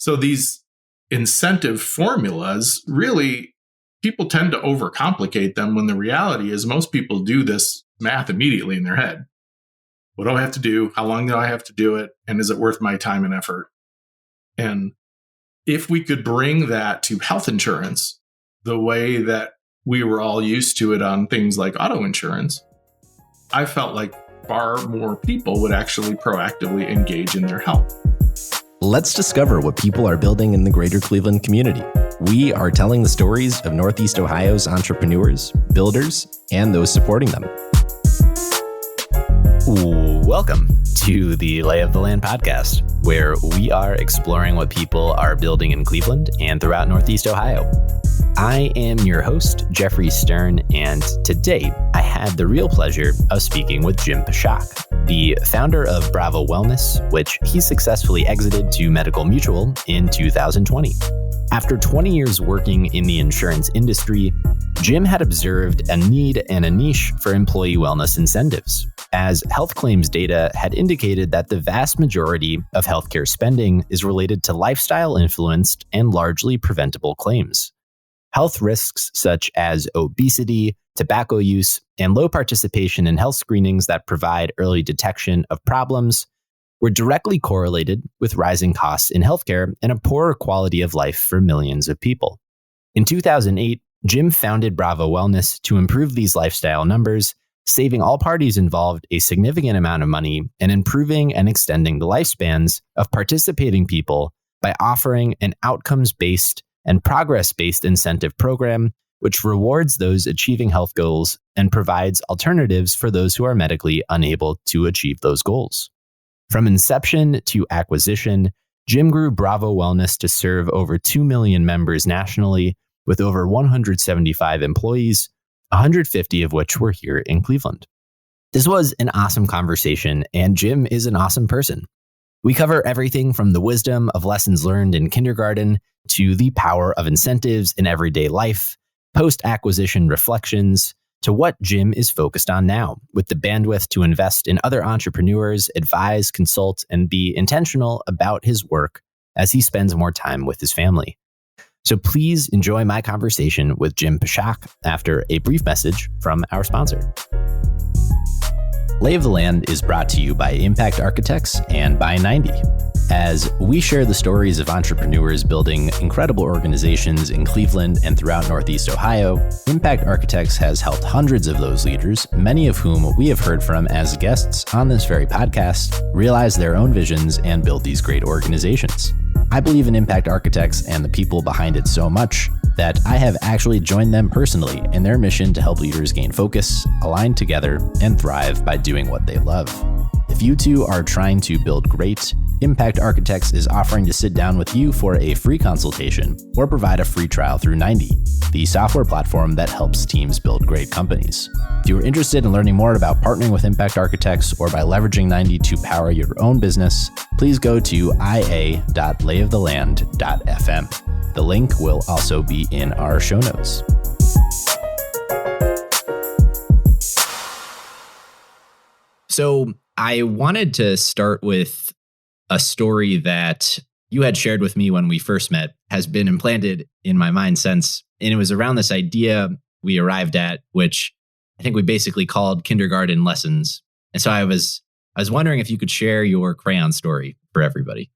So these incentive formulas, really, people tend to overcomplicate them when the reality is most people do this math immediately in their head. What do I have to do? How long do I have to do it? And is it worth my time and effort? And if we could bring that to health insurance the way that we were all used to it on things like auto insurance, I felt like far more people would actually proactively engage in their health. Let's discover what people are building in the greater Cleveland community. We are telling the stories of Northeast Ohio's entrepreneurs, builders, and those supporting them. Welcome to the Lay of the Land podcast, where we are exploring what people are building in Cleveland and throughout Northeast Ohio. I am your host, Jeffrey Stern, and today I had the real pleasure of speaking with Jim Pshock, the founder of Bravo Wellness, which he successfully exited to Medical Mutual in 2020. After 20 years working in the insurance industry, Jim had observed a need and a niche for employee wellness incentives, as health claims data had indicated that the vast majority of healthcare spending is related to lifestyle-influenced and largely preventable claims. Health risks such as obesity, tobacco use, and low participation in health screenings that provide early detection of problems were directly correlated with rising costs in healthcare and a poorer quality of life for millions of people. In 2008, Jim founded Bravo Wellness to improve these lifestyle numbers, saving all parties involved a significant amount of money and improving and extending the lifespans of participating people by offering an outcomes-based and progress-based incentive program, which rewards those achieving health goals and provides alternatives for those who are medically unable to achieve those goals. From inception to acquisition, Jim grew Bravo Wellness to serve over 2 million members nationally, with over 175 employees, 150 of which were here in Cleveland. This was an awesome conversation, and Jim is an awesome person. We cover everything from the wisdom of lessons learned in kindergarten to the power of incentives in everyday life, post-acquisition reflections, to what Jim is focused on now, with the bandwidth to invest in other entrepreneurs, advise, consult, and be intentional about his work as he spends more time with his family. So please enjoy my conversation with Jim Pshock after a brief message from our sponsor. Lay of the Land is brought to you by Impact Architects and by 90. As we share the stories of entrepreneurs building incredible organizations in Cleveland and throughout Northeast Ohio, Impact Architects has helped hundreds of those leaders, many of whom we have heard from as guests on this very podcast, realize their own visions and build these great organizations. I believe in Impact Architects and the people behind it so much that I have actually joined them personally in their mission to help leaders gain focus, align together, and thrive by doing what they love. If you too are trying to build great, Impact Architects is offering to sit down with you for a free consultation or provide a free trial through 90, the software platform that helps teams build great companies. If you're interested in learning more about partnering with Impact Architects or by leveraging 90 to power your own business, please go to ia.layoftheland.fm. The link will also be in our show notes. So I wanted to start with a story that you had shared with me when we first met, has been implanted in my mind since. And it was around this idea we arrived at, which I think we basically called kindergarten lessons. And so I was wondering if you could share your crayon story for everybody.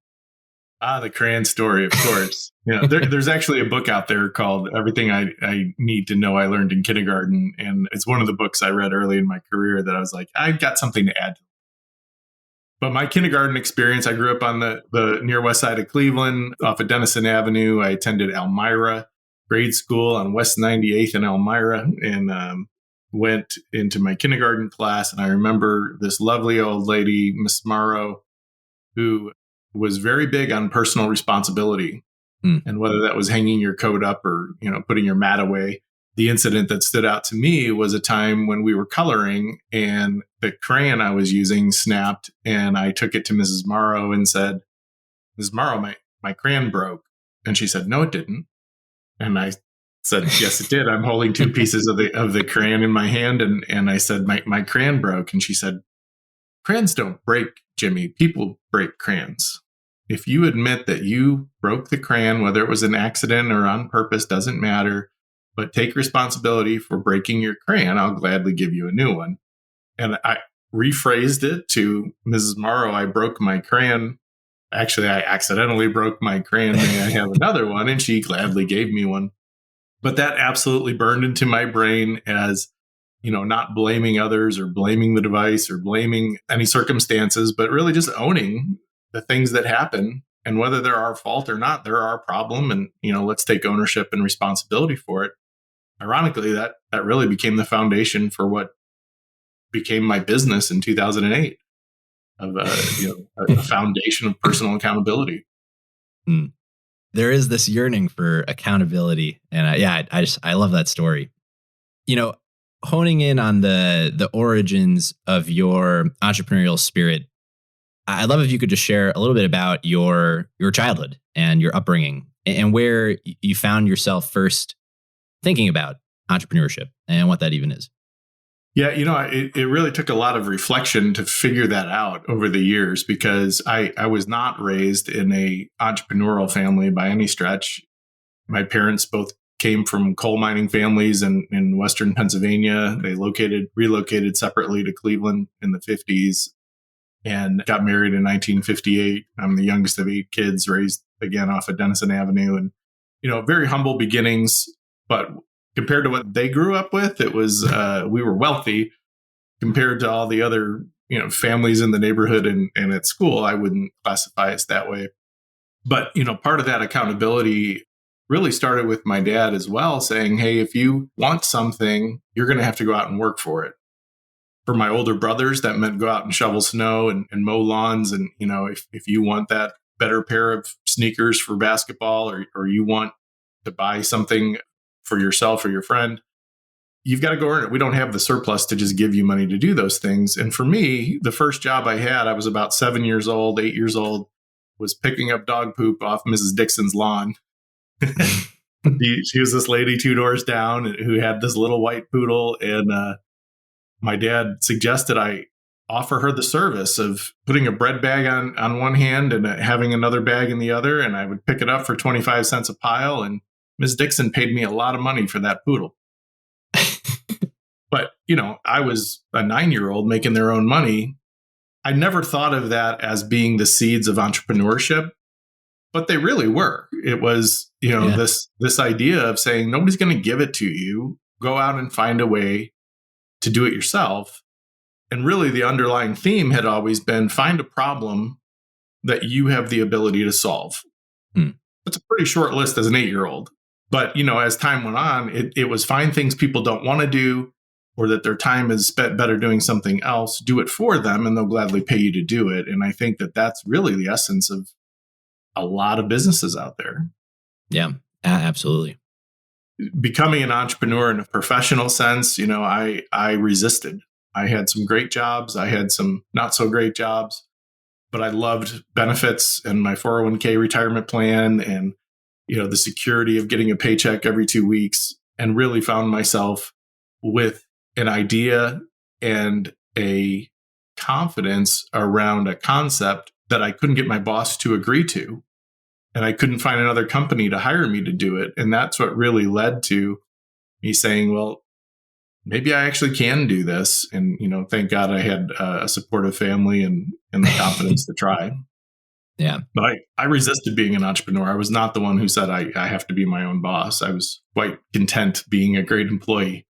The crayon story, of course. There's actually a book out there called Everything I Need to Know I Learned in Kindergarten. And it's one of the books I read early in my career that I was like, I've got something to add. But my kindergarten experience, I grew up on the near west side of Cleveland off of Denison Avenue. I attended Elmira grade school on West 98th in Elmira and went into my kindergarten class. And I remember this lovely old lady, Miss Morrow, who was very big on personal responsibility. And whether that was hanging your coat up or, putting your mat away. The incident that stood out to me was a time when we were coloring and the crayon I was using snapped, and I took it to Mrs. Morrow and said, Mrs. Morrow, my crayon broke. And she said, no, it didn't. And I said, yes, it did. I'm holding two pieces of the crayon in my hand. And I said, my crayon broke. And she said, crayons don't break, Jimmy. People break crayons. if you admit that you broke the crayon, whether it was an accident or on purpose, doesn't matter, but take responsibility for breaking your crayon, I'll gladly give you a new one. And I rephrased it to Mrs. Morrow, I broke my crayon. Actually, I accidentally broke my crayon. May I have another one? And she gladly gave me one. But that absolutely burned into my brain as, not blaming others or blaming the device or blaming any circumstances, but really just owning the things that happen. And whether they're our fault or not, they're our problem. And, let's take ownership and responsibility for it. Ironically, that really became the foundation for what became my business in 2008 of a foundation of personal accountability. There is this yearning for accountability. And I love that story. Honing in on the origins of your entrepreneurial spirit, I'd love if you could just share a little bit about your childhood and your upbringing and where you found yourself first thinking about entrepreneurship and what that even is. Yeah, it really took a lot of reflection to figure that out over the years, because I was not raised in a entrepreneurial family by any stretch. My parents both came from coal mining families in Western Pennsylvania. They relocated separately to Cleveland in the 50s and got married in 1958. I'm the youngest of 8 kids, raised again off of Denison Avenue, and, very humble beginnings, but compared to what they grew up with, it was, we were wealthy compared to all the other, families in the neighborhood and at school. I wouldn't classify us that way. But, part of that accountability really started with my dad as well, saying, hey, if you want something, you're going to have to go out and work for it. For my older brothers, that meant go out and shovel snow and mow lawns. And, if you want that better pair of sneakers for basketball, or you want to buy something for yourself or your friend, you've got to go earn it. We don't have the surplus to just give you money to do those things. And for me, the first job I had, I was about 8 years old, was picking up dog poop off Mrs. Dixon's lawn. She was this lady 2 doors down who had this little white poodle. And my dad suggested I offer her the service of putting a bread bag on one hand and having another bag in the other. And I would pick it up for 25 cents a pile. And Ms. Dixon paid me a lot of money for that poodle. But, I was a 9-year-old making their own money. I never thought of that as being the seeds of entrepreneurship, but they really were. It was, this idea of saying, nobody's going to give it to you. Go out and find a way to do it yourself. And really the underlying theme had always been find a problem that you have the ability to solve. It's a pretty short list as an 8-year-old. But, as time went on, it was find things people don't want to do, or that their time is spent better doing something else, do it for them, and they'll gladly pay you to do it. And I think that that's really the essence of a lot of businesses out there. Yeah, absolutely. Becoming an entrepreneur in a professional sense, I resisted. I had some great jobs. I had some not so great jobs, but I loved benefits and my 401k retirement plan and, the security of getting a paycheck every 2 weeks, and really found myself with an idea and a confidence around a concept that I couldn't get my boss to agree to. And I couldn't find another company to hire me to do it. And that's what really led to me saying, well, maybe I actually can do this. And, thank God I had a supportive family and the confidence to try. Yeah. But I resisted being an entrepreneur. I was not the one who said I have to be my own boss. I was quite content being a great employee,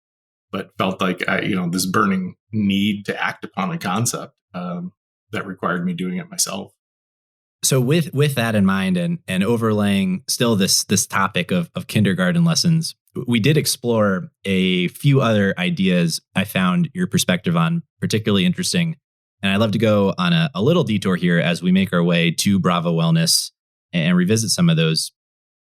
but felt like this burning need to act upon a concept that required me doing it myself. So with that in mind and overlaying still this topic of kindergarten lessons, we did explore a few other ideas I found your perspective on particularly interesting. And I'd love to go on a little detour here as we make our way to Bravo Wellness and revisit some of those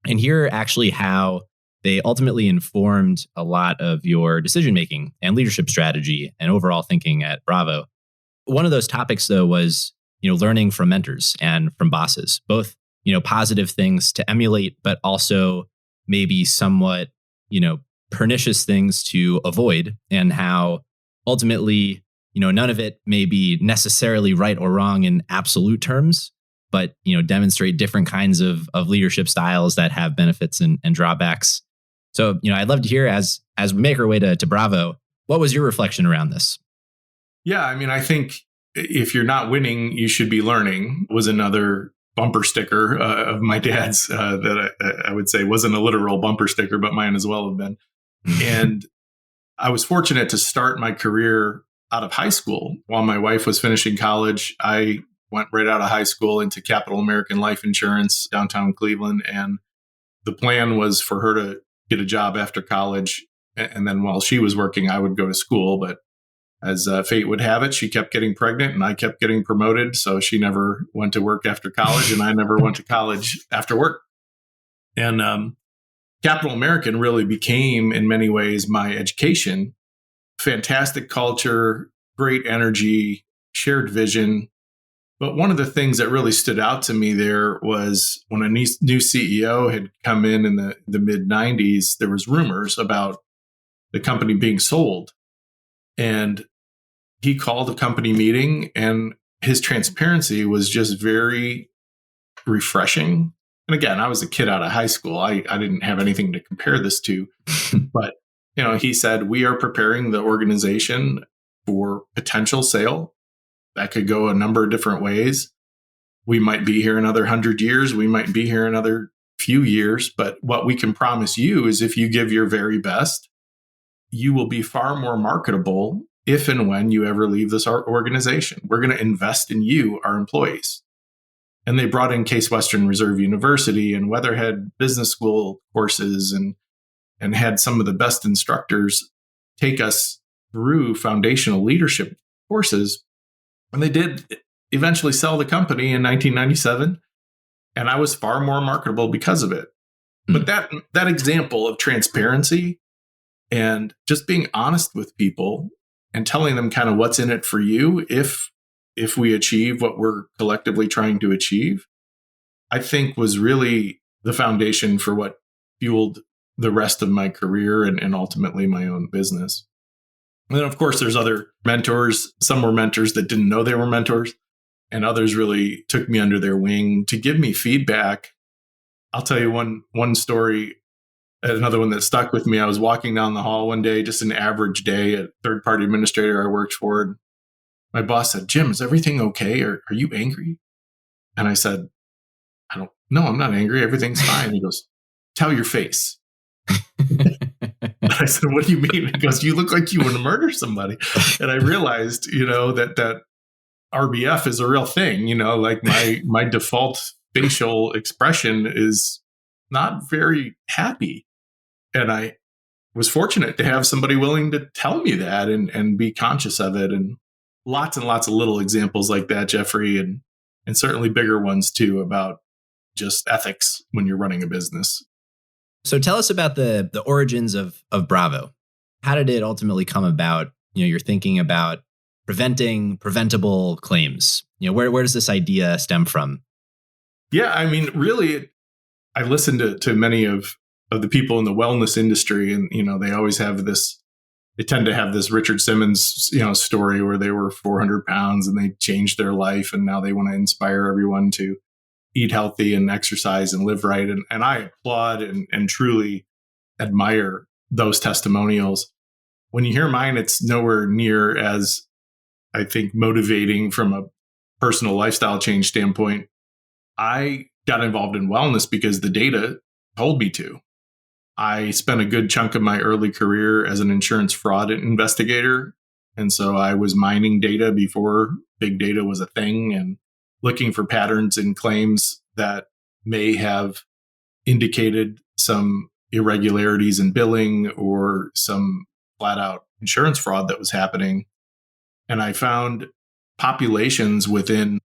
and hear actually how they ultimately informed a lot of your decision-making and leadership strategy and overall thinking at Bravo. One of those topics, though, was learning from mentors and from bosses, both positive things to emulate, but also maybe somewhat pernicious things to avoid, and how ultimately none of it may be necessarily right or wrong in absolute terms, but demonstrate different kinds of leadership styles that have benefits and drawbacks. So, I'd love to hear as we make our way to Bravo, what was your reflection around this? Yeah, I mean, I think if you're not winning, you should be learning was another bumper sticker of my dad's that I would say wasn't a literal bumper sticker, but mine as well have been. And I was fortunate to start my career out of high school. While my wife was finishing college, I went right out of high school into Capital American Life Insurance downtown Cleveland. And the plan was for her to get a job after college. And then while she was working, I would go to school. But as fate would have it, she kept getting pregnant and I kept getting promoted. So she never went to work after college and I never went to college after work. And Capital American really became, in many ways, my education. Fantastic culture, great energy, shared vision. But one of the things that really stood out to me there was when a new CEO had come in the mid 90s, there was rumors about the company being sold. And he called a company meeting and his transparency was just very refreshing. And again, I was a kid out of high school. I didn't have anything to compare this to. But, he said, we are preparing the organization for potential sale. That could go a number of different ways. We might be here another 100 years. We might be here another few years. But what we can promise you is if you give your very best, you will be far more marketable if and when you ever leave this organization. We're going to invest in you, our employees. And they brought in Case Western Reserve University and Weatherhead Business School courses and had some of the best instructors take us through foundational leadership courses. And they did eventually sell the company in 1997. And I was far more marketable because of it. But that example of transparency and just being honest with people and telling them kind of what's in it for you if we achieve what we're collectively trying to achieve, I think was really the foundation for what fueled the rest of my career and ultimately my own business. And then, of course, there's other mentors. Some were mentors that didn't know they were mentors, and others really took me under their wing to give me feedback. I'll tell you one story. Another one that stuck with me. I was walking down the hall one day, just an average day at third-party administrator I worked for. My boss said, "Jim, is everything okay? Are you angry?" And I said, "No, I'm not angry. Everything's fine." He goes, "Tell your face." I said, "What do you mean?" He goes, "You look like you want to murder somebody." And I realized, that RBF is a real thing. Like my default facial expression is not very happy. And I was fortunate to have somebody willing to tell me that and be conscious of it. And lots of little examples like that, Jeffrey, and certainly bigger ones too, about just ethics when you're running a business. So tell us about the origins of Bravo. How did it ultimately come about? You're thinking about preventing preventable claims. Where does this idea stem from? Yeah, I mean, really, I listened to many of the people in the wellness industry, and they always have this. They tend to have this Richard Simmons, story where they were 400 pounds and they changed their life, and now they want to inspire everyone to eat healthy and exercise and live right. And I applaud and truly admire those testimonials. When you hear mine, it's nowhere near as, I think, motivating from a personal lifestyle change standpoint. I got involved in wellness because the data told me to. I spent a good chunk of my early career as an insurance fraud investigator. And so I was mining data before big data was a thing and looking for patterns in claims that may have indicated some irregularities in billing or some flat out insurance fraud that was happening. And I found populations within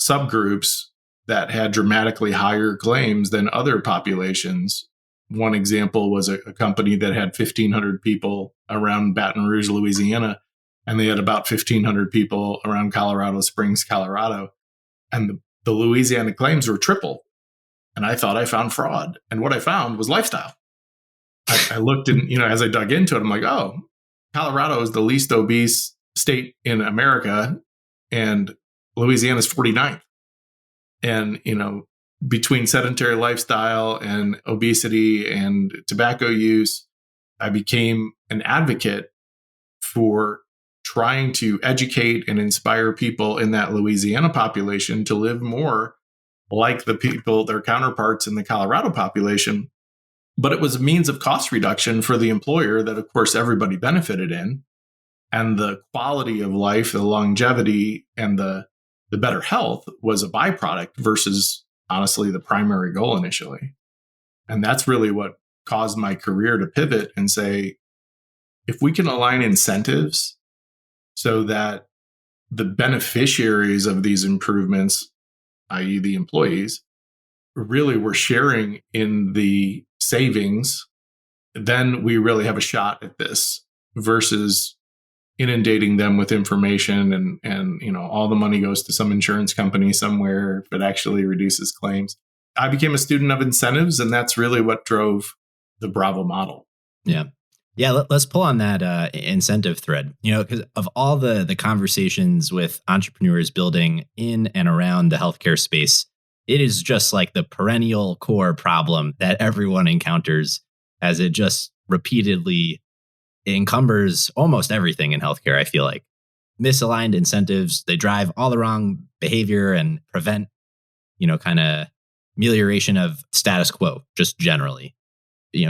subgroups that had dramatically higher claims than other populations. One example was a company that had 1,500 people around Baton Rouge, Louisiana, and they had about 1,500 people around Colorado Springs, Colorado. And the Louisiana claims were triple. And I thought I found fraud. And what I found was lifestyle. I looked and, as I dug into it, I'm like, oh, Colorado is the least obese state in America, and Louisiana is 49th. And, between sedentary lifestyle and obesity and tobacco use, I became an advocate for trying to educate and inspire people in that Louisiana population to live more like the people, their counterparts in the Colorado population. But it was a means of cost reduction for the employer that, of course, everybody benefited in. And the quality of life, the longevity, and the better health was a byproduct versus, honestly, the primary goal initially. And that's really what caused my career to pivot and say, if we can align incentives so that the beneficiaries of these improvements, i.e. the employees, really were sharing in the savings, then we really have a shot at this versus inundating them with information and all the money goes to some insurance company somewhere if it actually reduces claims. I became a student of incentives, and that's really what drove the Bravo model. Yeah. Let's pull on that incentive thread, because of all the conversations with entrepreneurs building in and around the healthcare space, it is just like the perennial core problem that everyone encounters, as it just repeatedly encumbers almost everything in healthcare. I feel like misaligned incentives, they drive all the wrong behavior and prevent, kind of amelioration of status quo, just generally.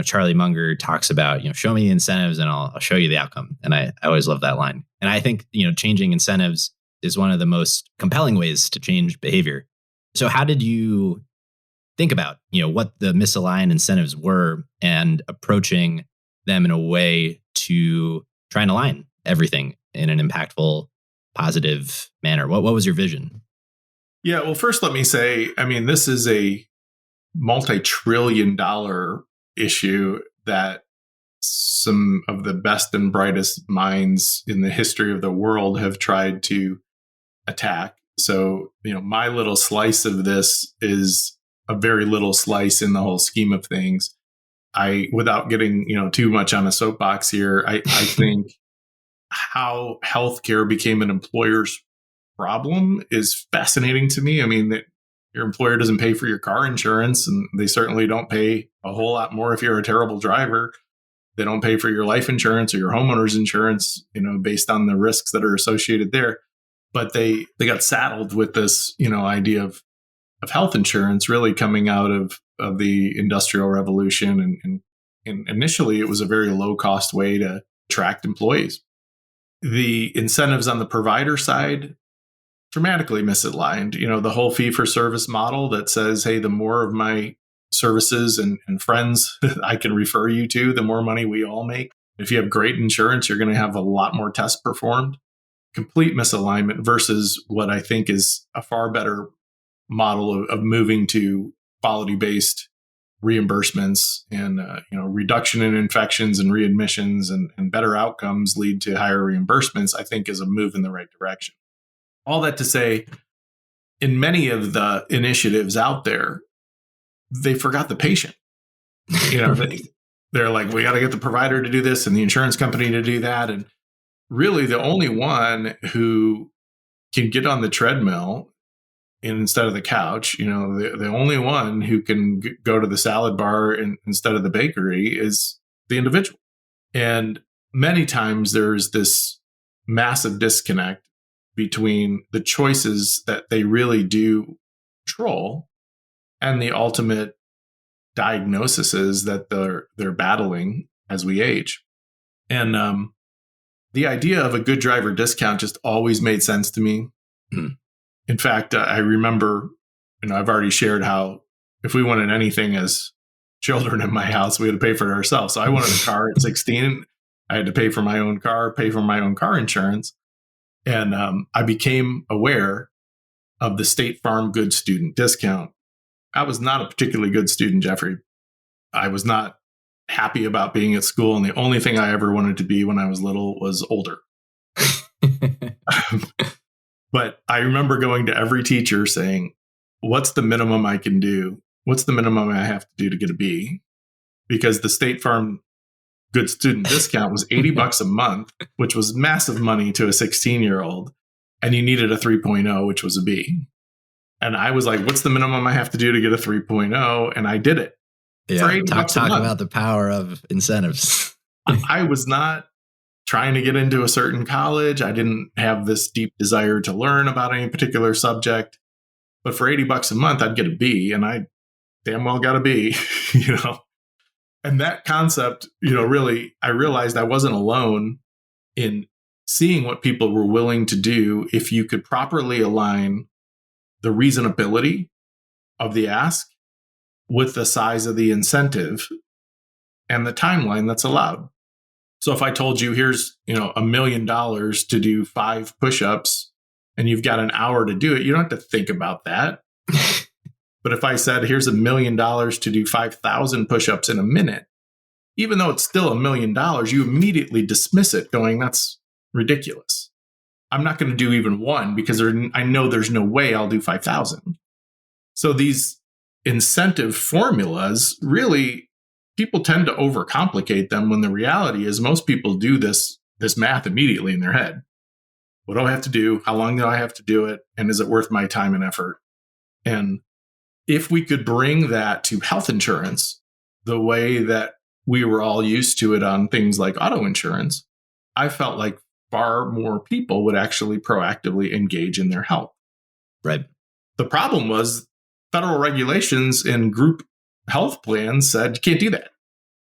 Charlie Munger talks about, show me the incentives and I'll show you the outcome. And I always love that line. And I think, changing incentives is one of the most compelling ways to change behavior. So how did you think about, what the misaligned incentives were and approaching them in a way to try and align everything in an impactful, positive manner? What was your vision? Yeah, well, first let me say, this is a multi-trillion-dollar issue that some of the best and brightest minds in the history of the world have tried to attack. So, my little slice of this is a very little slice in the whole scheme of things. Without getting, too much on a soapbox here, I think how healthcare became an employer's problem is fascinating to me. That your employer doesn't pay for your car insurance, and they certainly don't pay a whole lot more if you're a terrible driver. They don't pay for your life insurance or your homeowner's insurance, based on the risks that are associated there. But they got saddled with this, idea of health insurance really coming out of the Industrial Revolution. And initially, it was a very low cost way to attract employees. The incentives on the provider side, dramatically misaligned. The whole fee for service model that says, hey, the more of my services and friends I can refer you to, the more money we all make. If you have great insurance, you're going to have a lot more tests performed. Complete misalignment versus what I think is a far better model of moving to quality-based reimbursements and reduction in infections and readmissions and better outcomes lead to higher reimbursements, I think is a move in the right direction. All that to say, in many of the initiatives out there, they forgot the patient. They're like, we got to get the provider to do this and the insurance company to do that. And really the only one who can get on the treadmill instead of the couch, the only one who can go to the salad bar instead of the bakery is the individual. And many times there's this massive disconnect between the choices that they really do control and the ultimate diagnoses that they're battling as we age. And the idea of a good driver discount just always made sense to me. Mm. In fact, I remember, I've already shared how if we wanted anything as children in my house, we had to pay for it ourselves. So I wanted a car at 16. I had to pay for my own car, pay for my own car insurance. And I became aware of the State Farm Good Student discount. I was not a particularly good student, Jeffrey. I was not happy about being at school. And the only thing I ever wanted to be when I was little was older. But I remember going to every teacher saying, what's the minimum I can do? What's the minimum I have to do to get a B? Because the State Farm Good Student discount was $80 a month, which was massive money to a 16-year-old. And you needed a 3.0, which was a B. And I was like, what's the minimum I have to do to get a 3.0? And I did it. Yeah, talk about the power of incentives. I was not trying to get into a certain college. I didn't have this deep desire to learn about any particular subject. But for $80 a month, I'd get a B, and I damn well got a B, And that concept, really, I realized I wasn't alone in seeing what people were willing to do if you could properly align the reasonability of the ask with the size of the incentive and the timeline that's allowed. So if I told you, here's, $1 million to do 5 push-ups and you've got an hour to do it, you don't have to think about that. But if I said, here's $1 million to do 5,000 push-ups in a minute, even though it's still $1 million, you immediately dismiss it going, that's ridiculous. I'm not going to do even one because I know there's no way I'll do 5,000. So these incentive formulas, really, people tend to overcomplicate them when the reality is most people do this math immediately in their head. What do I have to do? How long do I have to do it? And is it worth my time and effort? And if we could bring that to health insurance, the way that we were all used to it on things like auto insurance, I felt like far more people would actually proactively engage in their health. Right. The problem was federal regulations in group health plans said you can't do that.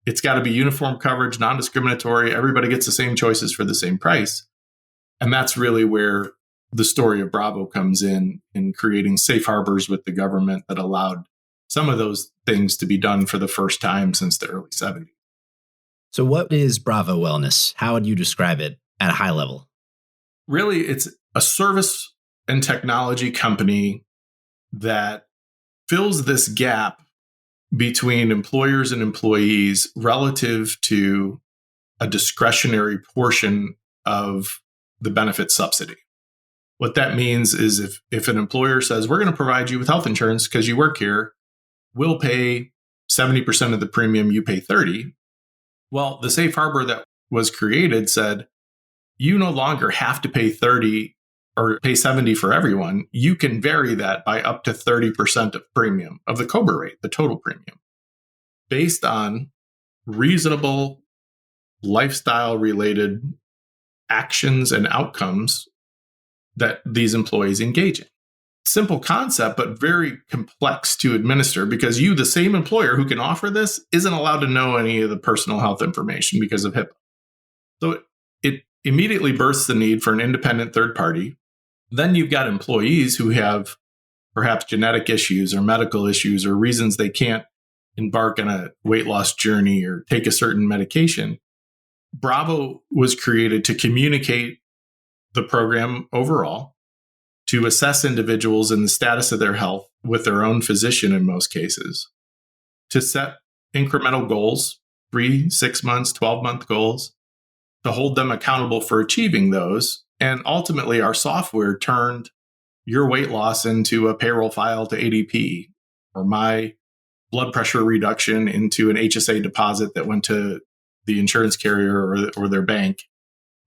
It's got to be uniform coverage, non-discriminatory. Everybody gets the same choices for the same price. And that's really where the story of Bravo comes in creating safe harbors with the government that allowed some of those things to be done for the first time since the early 70s. So what is Bravo Wellness? How would you describe it at a high level? Really, it's a service and technology company that fills this gap between employers and employees relative to a discretionary portion of the benefit subsidy. What that means is if an employer says, we're going to provide you with health insurance because you work here, we'll pay 70% of the premium, you pay 30%. Well, the safe harbor that was created said, you no longer have to pay 30 or pay 70 for everyone. You can vary that by up to 30% of premium of the COBRA rate, the total premium, based on reasonable lifestyle related actions and outcomes that these employees engage in. Simple concept, but very complex to administer because you, the same employer who can offer this, isn't allowed to know any of the personal health information because of HIPAA. So it immediately births the need for an independent third party. Then you've got employees who have perhaps genetic issues or medical issues or reasons they can't embark on a weight loss journey or take a certain medication. Bravo was created to communicate the program overall, to assess individuals in the status of their health with their own physician in most cases, to set incremental goals, 3, 6 months, 12-month goals, to hold them accountable for achieving those. And ultimately, our software turned your weight loss into a payroll file to ADP, or my blood pressure reduction into an HSA deposit that went to the insurance carrier or their bank.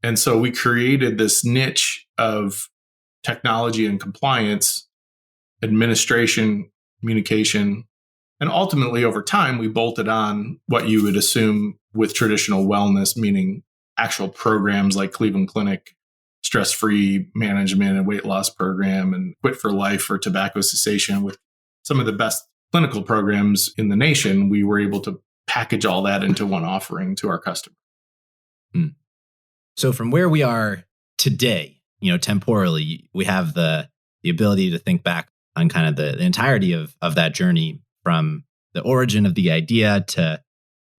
And so we created this niche of technology and compliance, administration, communication, and ultimately over time, we bolted on what you would assume with traditional wellness, meaning actual programs like Cleveland Clinic, stress-free management and weight loss program, and Quit for Life for tobacco cessation. With some of the best clinical programs in the nation, we were able to package all that into one offering to our customers. So from where we are today, temporally, we have the ability to think back on kind of the entirety of that journey from the origin of the idea to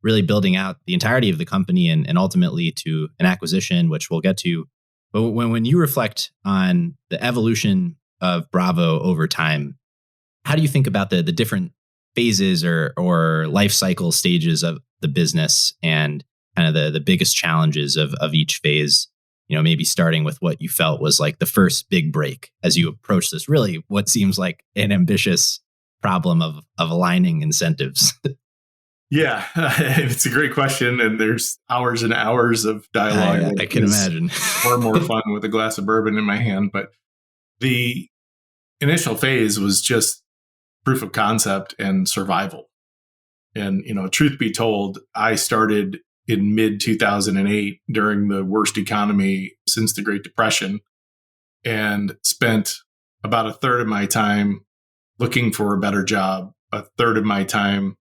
really building out the entirety of the company and ultimately to an acquisition, which we'll get to. But when you reflect on the evolution of Bravo over time, how do you think about the different phases or life cycle stages of the business and kind of the biggest challenges of each phase? Maybe starting with what you felt was like the first big break as you approach this really what seems like an ambitious problem of aligning incentives. Yeah, it's a great question. And there's hours and hours of dialogue. I can imagine. Far more fun with a glass of bourbon in my hand. But the initial phase was just proof of concept and survival. And, truth be told, I started in mid 2008 during the worst economy since the Great Depression, and spent about a third of my time looking for a better job, a third of my time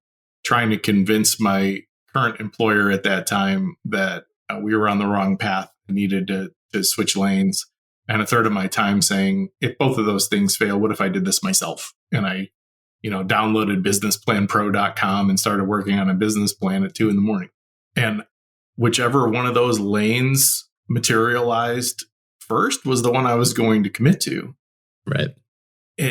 trying to convince my current employer at that time that we were on the wrong path and needed to switch lanes, and a third of my time saying, if both of those things fail, what if I did this myself? And I, downloaded businessplanpro.com and started working on a business plan at 2 a.m. And whichever one of those lanes materialized first was the one I was going to commit to. Right.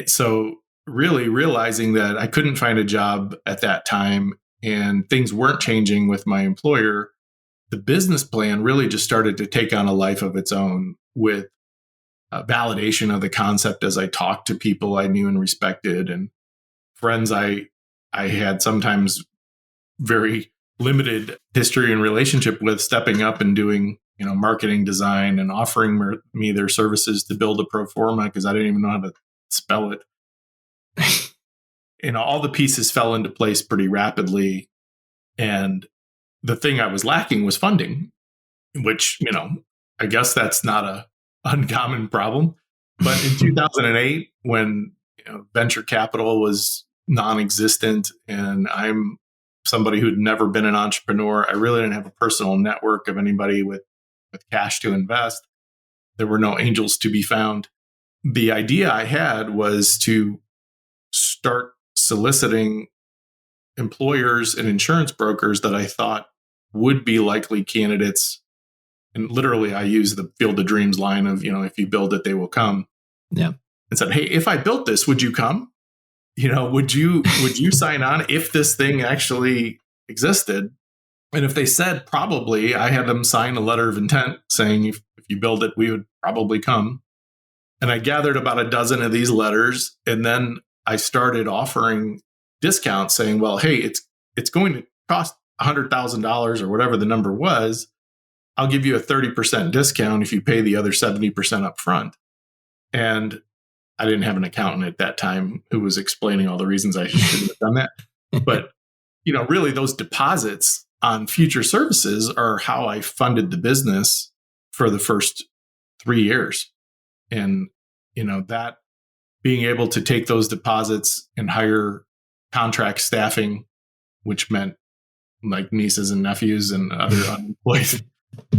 So really realizing that I couldn't find a job at that time and things weren't changing with my employer, the business plan really just started to take on a life of its own, with validation of the concept as I talked to people I knew and respected, and friends I had sometimes very limited history and relationship with, stepping up and doing marketing design and offering me their services to build a pro forma because I didn't even know how to spell it. All the pieces fell into place pretty rapidly. And the thing I was lacking was funding, which, I guess that's not a uncommon problem. But in 2008, when venture capital was non-existent and I'm somebody who'd never been an entrepreneur, I really didn't have a personal network of anybody with cash to invest. There were no angels to be found. The idea I had was to start soliciting employers and insurance brokers that I thought would be likely candidates. And literally, I use the Field of Dreams line of, if you build it, they will come. Yeah. And said, hey, if I built this, would you come? Would you sign on if this thing actually existed? And if they said probably, I had them sign a letter of intent saying, if you build it, we would probably come. And I gathered about a dozen of these letters. And then I started offering discounts saying, well, hey, it's going to cost $100,000 or whatever the number was. I'll give you a 30% discount if you pay the other 70% up front. And I didn't have an accountant at that time who was explaining all the reasons I shouldn't have done that. But, really those deposits on future services are how I funded the business for the first 3 years. And, that being able to take those deposits and hire contract staffing, which meant like nieces and nephews and other unemployed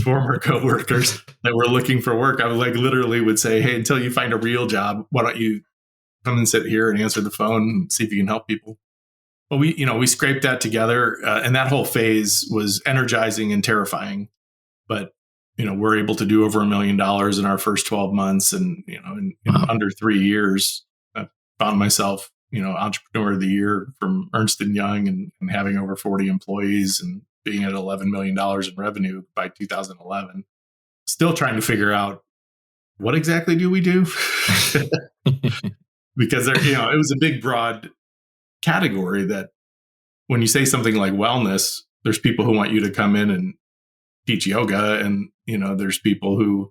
former coworkers that were looking for work. I literally would say, hey, until you find a real job, why don't you come and sit here and answer the phone and see if you can help people? But we scraped that together, and that whole phase was energizing and terrifying. But we're able to do over $1 million in our first 12 months, and in under 3 years, I found myself entrepreneur of the year from Ernst & Young, and having over 40 employees and being at $11 million in revenue by 2011. Still trying to figure out what exactly do we do? Because it was a big, broad category that when you say something like wellness, there's people who want you to come in and teach yoga, and there's people who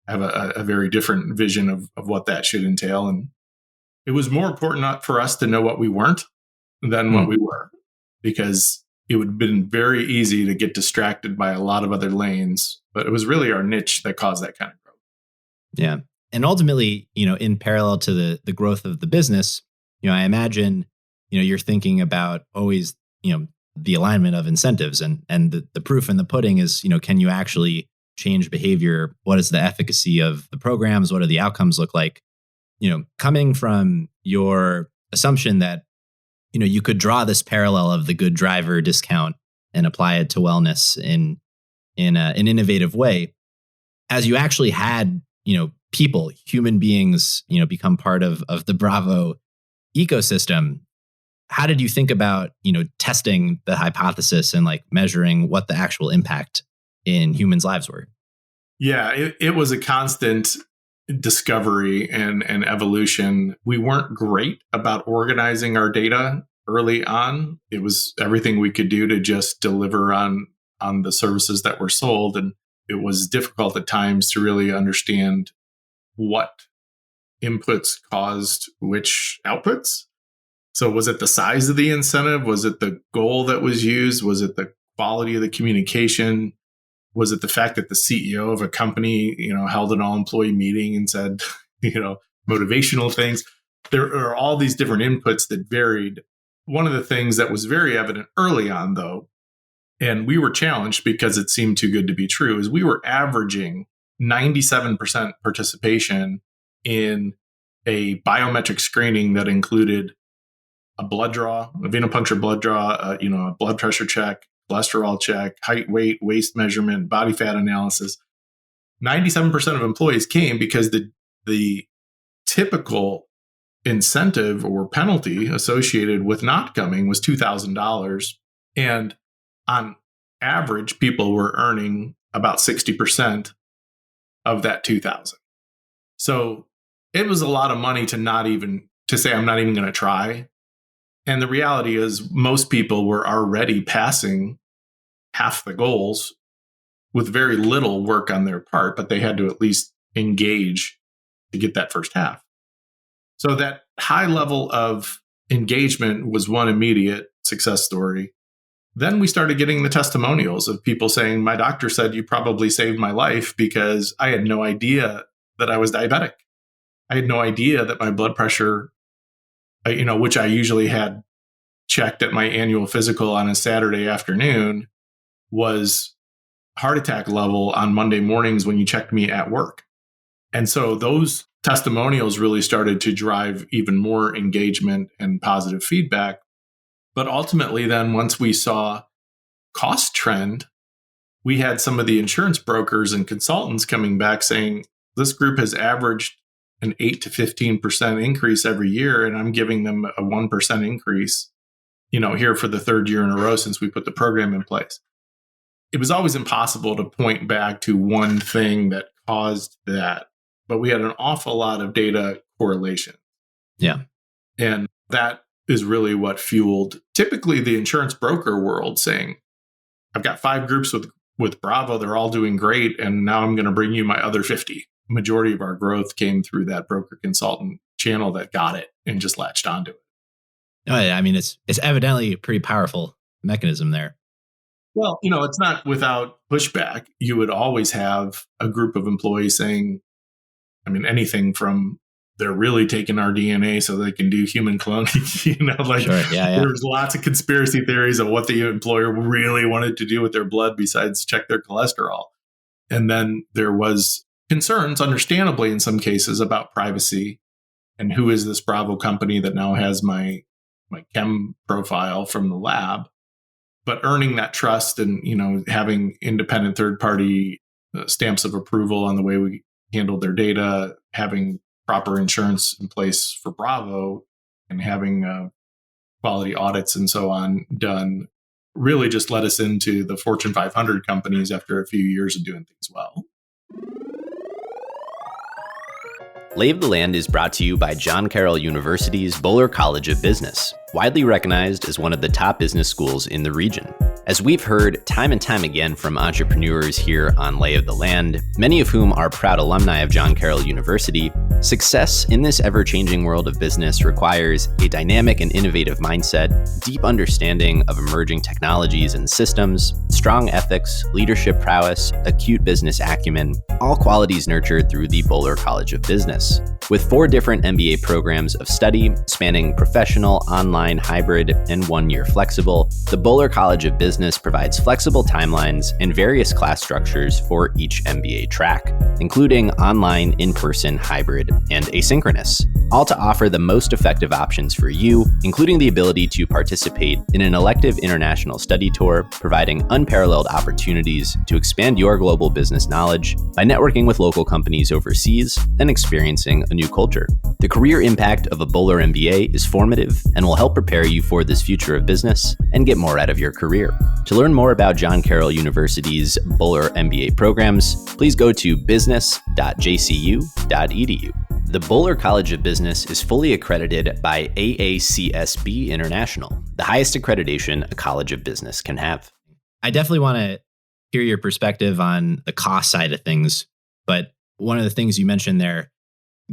have a very different vision of what that should entail. And it was more important for us to know what we weren't than what we were, because it would have been very easy to get distracted by a lot of other lanes. But it was really our niche that caused that kind of growth. Yeah. And ultimately, in parallel to the growth of the business, I imagine, you're thinking about always, the alignment of incentives, and the proof in the pudding is, can you actually change behavior? What is the efficacy of the programs? What do the outcomes look like? Coming from your assumption that, you could draw this parallel of the good driver discount and apply it to wellness in an innovative way, as you actually had, people, human beings, become part of the Bravo ecosystem. How did you think about, testing the hypothesis and measuring what the actual impact in humans' lives were? Yeah, it was a constant discovery and evolution. We weren't great about organizing our data early on. It was everything we could do to just deliver on the services that were sold. And it was difficult at times to really understand what inputs caused which outputs. So was it the size of the incentive? Was it the goal that was used? Was it the quality of the communication? Was it the fact that the CEO of a company, held an all-employee meeting and said, motivational things? There are all these different inputs that varied. One of the things that was very evident early on, though, and we were challenged because it seemed too good to be true, is we were averaging 97% participation in a biometric screening that included a blood draw, a venipuncture blood draw, a blood pressure check, cholesterol check, height, weight, waist measurement, body fat analysis. 97% of employees came because the typical incentive or penalty associated with not coming was $2,000. And on average, people were earning about 60% of that $2,000. So it was a lot of money to say, I'm not even going to try. And the reality is most people were already passing half the goals with very little work on their part, but they had to at least engage to get that first half. So that high level of engagement was one immediate success story. Then we started getting the testimonials of people saying, my doctor said you probably saved my life because I had no idea that I was diabetic. I had no idea that my blood pressure, which I usually had checked at my annual physical on a Saturday afternoon, was heart attack level on Monday mornings when you checked me at work. And so those testimonials really started to drive even more engagement and positive feedback. But ultimately, then once we saw cost trend, we had some of the insurance brokers and consultants coming back saying, this group has averaged an 8 to 15% increase every year, and I'm giving them a 1% increase, here for the third year in a row since we put the program in place. It was always impossible to point back to one thing that caused that, but we had an awful lot of data correlation. Yeah. And that is really what fueled typically the insurance broker world saying, I've got 5 groups with Bravo, they're all doing great, and now I'm going to bring you my other 50. Majority of our growth came through that broker consultant channel that got it and just latched onto it. I mean, it's evidently a pretty powerful mechanism there. Well, it's not without pushback. You would always have a group of employees saying, anything from they're really taking our DNA so they can do human cloning. Sure. Yeah. There's lots of conspiracy theories of what the employer really wanted to do with their blood besides check their cholesterol. And then there was concerns, understandably, in some cases about privacy and who is this Bravo company that now has my chem profile from the lab. But earning that trust and, having independent third-party stamps of approval on the way we handled their data, having proper insurance in place for Bravo, and having quality audits and so on done really just led us into the Fortune 500 companies after a few years of doing things well. Lay of the Land is brought to you by John Carroll University's Boler College of Business, widely recognized as one of the top business schools in the region. As we've heard time and time again from entrepreneurs here on Lay of the Land, many of whom are proud alumni of John Carroll University, success in this ever-changing world of business requires a dynamic and innovative mindset, deep understanding of emerging technologies and systems, strong ethics, leadership prowess, acute business acumen, all qualities nurtured through the Boler College of Business. With 4 different MBA programs of study spanning professional, online, hybrid, and 1-year flexible, the Boler College of Business provides flexible timelines and various class structures for each MBA track, including online, in-person, hybrid, and asynchronous, all to offer the most effective options for you, including the ability to participate in an elective international study tour, providing unparalleled opportunities to expand your global business knowledge by networking with local companies overseas and experiencing a new culture. The career impact of a Boler MBA is formative and will help prepare you for this future of business and get more out of your career. To learn more about John Carroll University's Boler MBA programs, please go to business.jcu.edu. The Boler College of Business is fully accredited by AACSB International, the highest accreditation a college of business can have. I definitely want to hear your perspective on the cost side of things, but one of the things you mentioned there,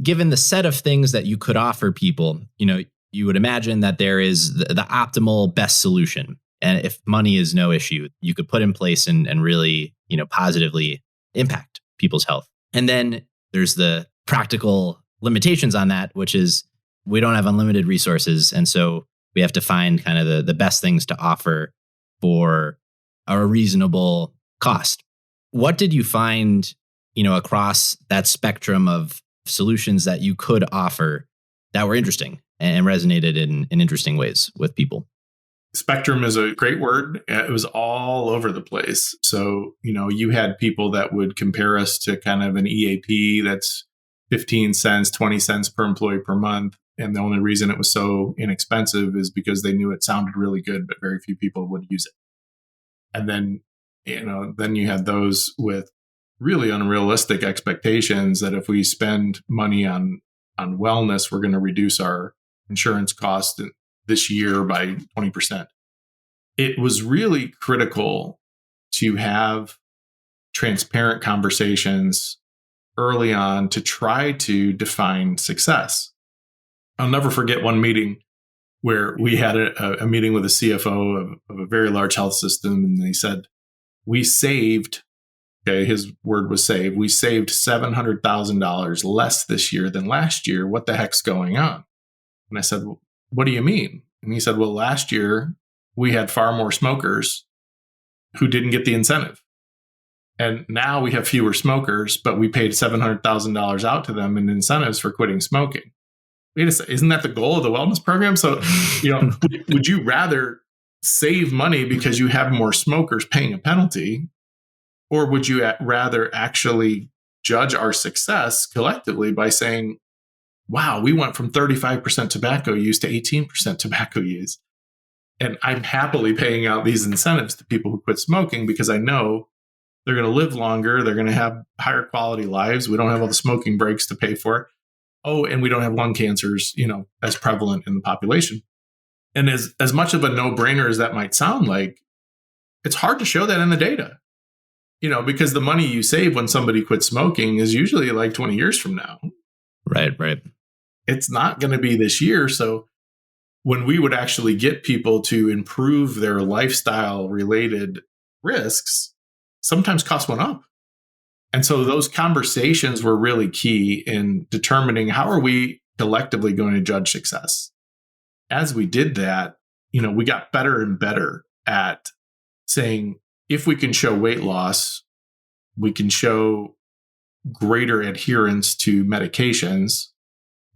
given the set of things that you could offer people, you would imagine that there is the optimal best solution. And if money is no issue, you could put in place and really, positively impact people's health. And then there's the practical limitations on that, which is we don't have unlimited resources. And so we have to find kind of the best things to offer for a reasonable cost. What did you find, across that spectrum of solutions that you could offer that were interesting and resonated in interesting ways with people? Spectrum is a great word. It was all over the place. So, you had people that would compare us to kind of an EAP that's 15 cents, 20 cents per employee per month. And the only reason it was so inexpensive is because they knew it sounded really good, but very few people would use it. And then, then you had those with really unrealistic expectations that if we spend money on wellness, we're going to reduce our insurance cost this year by 20%. It was really critical to have transparent conversations early on to try to define success. I'll never forget one meeting where we had a meeting with a CFO of a very large health system, and they said, we saved, his word was saved, we saved $700,000 less this year than last year. What the heck's going on? And I said, well, what do you mean? And he said, well, last year we had far more smokers who didn't get the incentive. And now we have fewer smokers, but we paid $700,000 out to them in incentives for quitting smoking. Wait a second, isn't that the goal of the wellness program? So, would you rather save money because you have more smokers paying a penalty, or would you rather actually judge our success collectively by saying, wow, we went from 35% tobacco use to 18% tobacco use. And I'm happily paying out these incentives to people who quit smoking because I know they're going to live longer. They're going to have higher quality lives. We don't have all the smoking breaks to pay for it. Oh, and we don't have lung cancers, as prevalent in the population. And as much of a no-brainer as that might sound like, it's hard to show that in the data, because the money you save when somebody quits smoking is usually like 20 years from now. Right. It's not going to be this year. So when we would actually get people to improve their lifestyle related risks, sometimes costs went up. And so those conversations were really key in determining how are we collectively going to judge success. As we did that, we got better and better at saying, if we can show weight loss, we can show greater adherence to medications,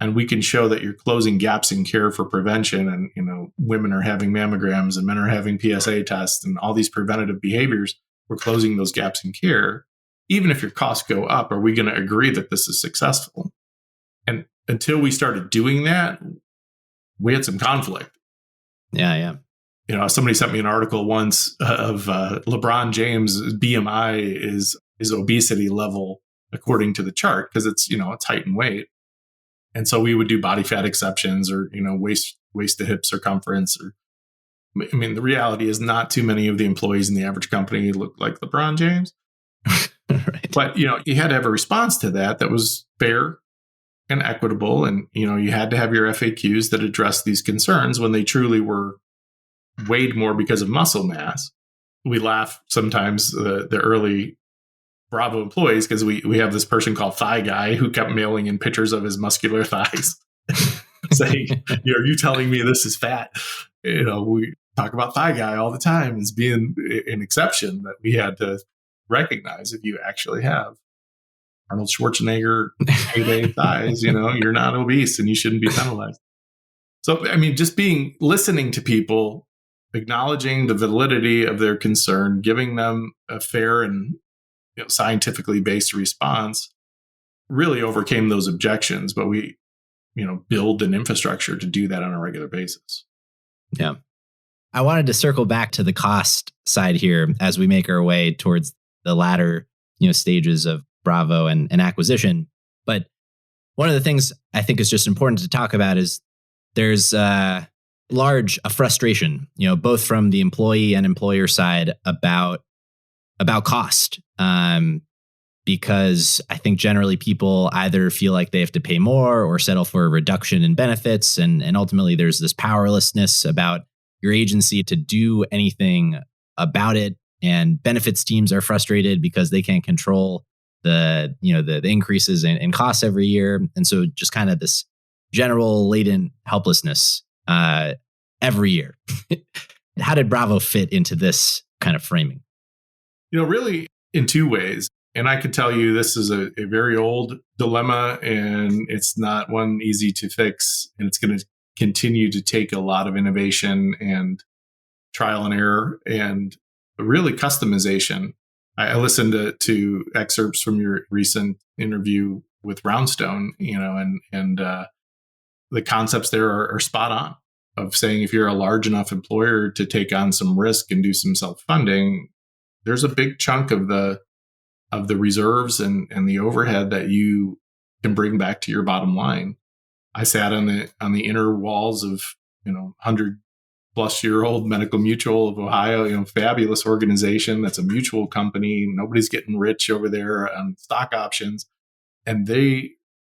and we can show that you're closing gaps in care for prevention. And, women are having mammograms and men are having PSA tests and all these preventative behaviors. We're closing those gaps in care. Even if your costs go up, are we going to agree that this is successful? And until we started doing that, we had some conflict. Yeah. Somebody sent me an article once of LeBron James' BMI is obesity level according to the chart because it's height and weight. And so we would do body fat exceptions or, waist to hip circumference. The reality is not too many of the employees in the average company look like LeBron James. Right. But, you had to have a response to that was fair and equitable. And, you had to have your FAQs that address these concerns when they truly were weighed more because of muscle mass. We laugh sometimes, the early Bravo employees, because we have this person called Thigh Guy who kept mailing in pictures of his muscular thighs saying, are you telling me this is fat? We talk about Thigh Guy all the time as being an exception that we had to recognize. If you actually have Arnold Schwarzenegger heyday thighs, you're not obese and you shouldn't be penalized. So, just listening to people, acknowledging the validity of their concern, giving them a fair and scientifically based response really overcame those objections. But we, build an infrastructure to do that on a regular basis. Yeah. I wanted to circle back to the cost side here as we make our way towards the latter, stages of Bravo and acquisition. But one of the things I think is just important to talk about is there's a frustration, both from the employee and employer side about cost. because I think generally people either feel like they have to pay more or settle for a reduction in benefits. And ultimately there's this powerlessness about your agency to do anything about it. And benefits teams are frustrated because they can't control the increases in costs every year. And so just kind of this general latent helplessness every year. How did Bravo fit into this kind of framing? Really in two ways. And I could tell you this is a very old dilemma, and it's not one easy to fix. And it's going to continue to take a lot of innovation and trial and error and really customization. I listened to excerpts from your recent interview with Roundstone, and the concepts there are spot on, of saying if you're a large enough employer to take on some risk and do some self-funding, there's a big chunk of the reserves and the overhead that you can bring back to your bottom line. I sat on the inner walls of 100-plus-year-old Medical Mutual of Ohio, fabulous organization that's a mutual company. Nobody's getting rich over there on stock options, and they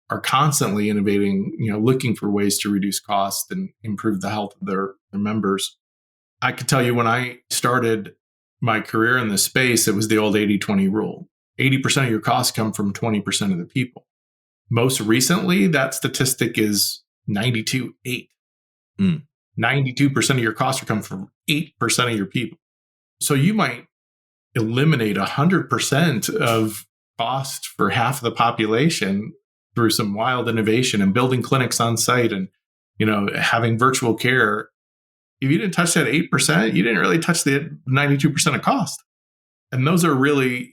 are constantly innovating, looking for ways to reduce costs and improve the health of their members. I could tell you when I started my career in this space, it was the old 80-20 rule. 80% of your costs come from 20% of the people. Most recently, that statistic is 92-8. 92% of your costs are coming from 8% of your people. So you might eliminate 100% of cost for half of the population through some wild innovation and building clinics on site and, having virtual care. If you didn't touch that 8%, you didn't really touch the 92% of cost. And those are really,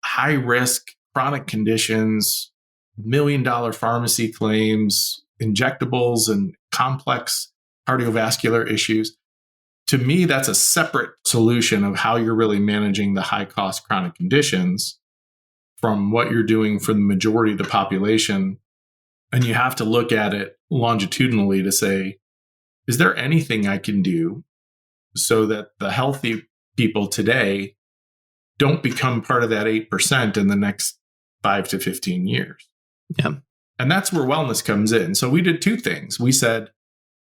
high risk chronic conditions, $1 million pharmacy claims, injectables, and complex cardiovascular issues. To me, that's a separate solution of how you're really managing the high cost chronic conditions from what you're doing for the majority of the population. And you have to look at it longitudinally to say, is there anything I can do so that the healthy people today don't become part of that 8% in the next 5 to 15 years? Yeah. And that's where wellness comes in. So we did two things. We said,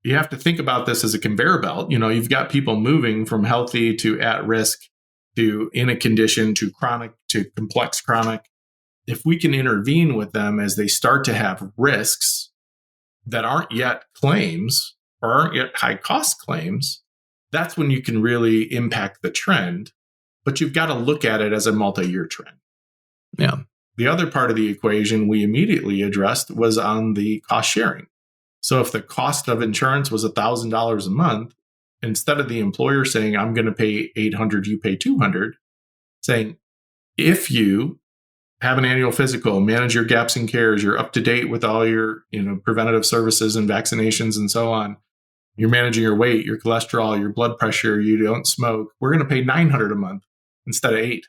you have to think about this as a conveyor belt. You've got people moving from healthy to at risk to in a condition to chronic to complex chronic. If we can intervene with them as they start to have risks that aren't yet claims or aren't yet high cost claims, that's when you can really impact the trend. But you've got to look at it as a multi-year trend. Yeah. The other part of the equation we immediately addressed was on the cost sharing. So if the cost of insurance was $1,000 a month, instead of the employer saying, I'm going to pay $800, you pay $200, saying, if you have an annual physical, manage your gaps in cares, you're up to date with all your preventative services and vaccinations and so on, you're managing your weight, your cholesterol, your blood pressure, you don't smoke, we're going to pay $900 a month instead of $800.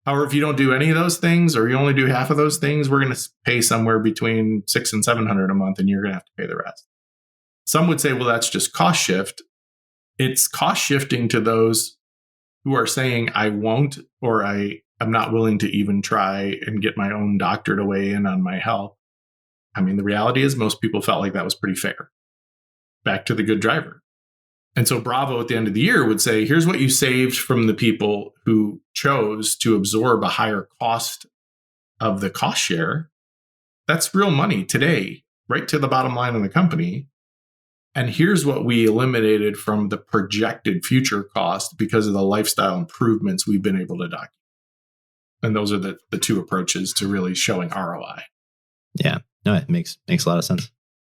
However, if you don't do any of those things, or you only do half of those things, we're going to pay somewhere between $600 and $700 a month, and you're going to have to pay the rest. Some would say, well, that's just cost shift. It's cost shifting to those who are saying, I won't, or I'm not willing to even try and get my own doctor to weigh in on my health. I mean, the reality is most people felt like that was pretty fair. Back to the good driver. And so Bravo at the end of the year would say, here's what you saved from the people who chose to absorb a higher cost of the cost share. That's real money today, right to the bottom line of the company. And here's what we eliminated from the projected future cost because of the lifestyle improvements we've been able to document. And those are the two approaches to really showing ROI. Yeah, no, it makes a lot of sense.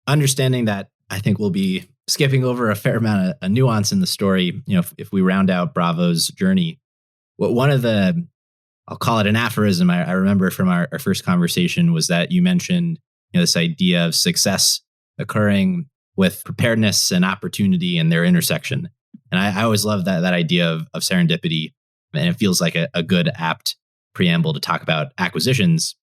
Understanding that, I think we'll be skipping over a fair amount of nuance in the story. If we round out Bravo's journey, one of the, I'll call it an aphorism I remember from our first conversation was that you mentioned this idea of success occurring with preparedness and opportunity and their intersection. And I always love that idea of serendipity, and it feels like a good apt preamble to talk about acquisitions.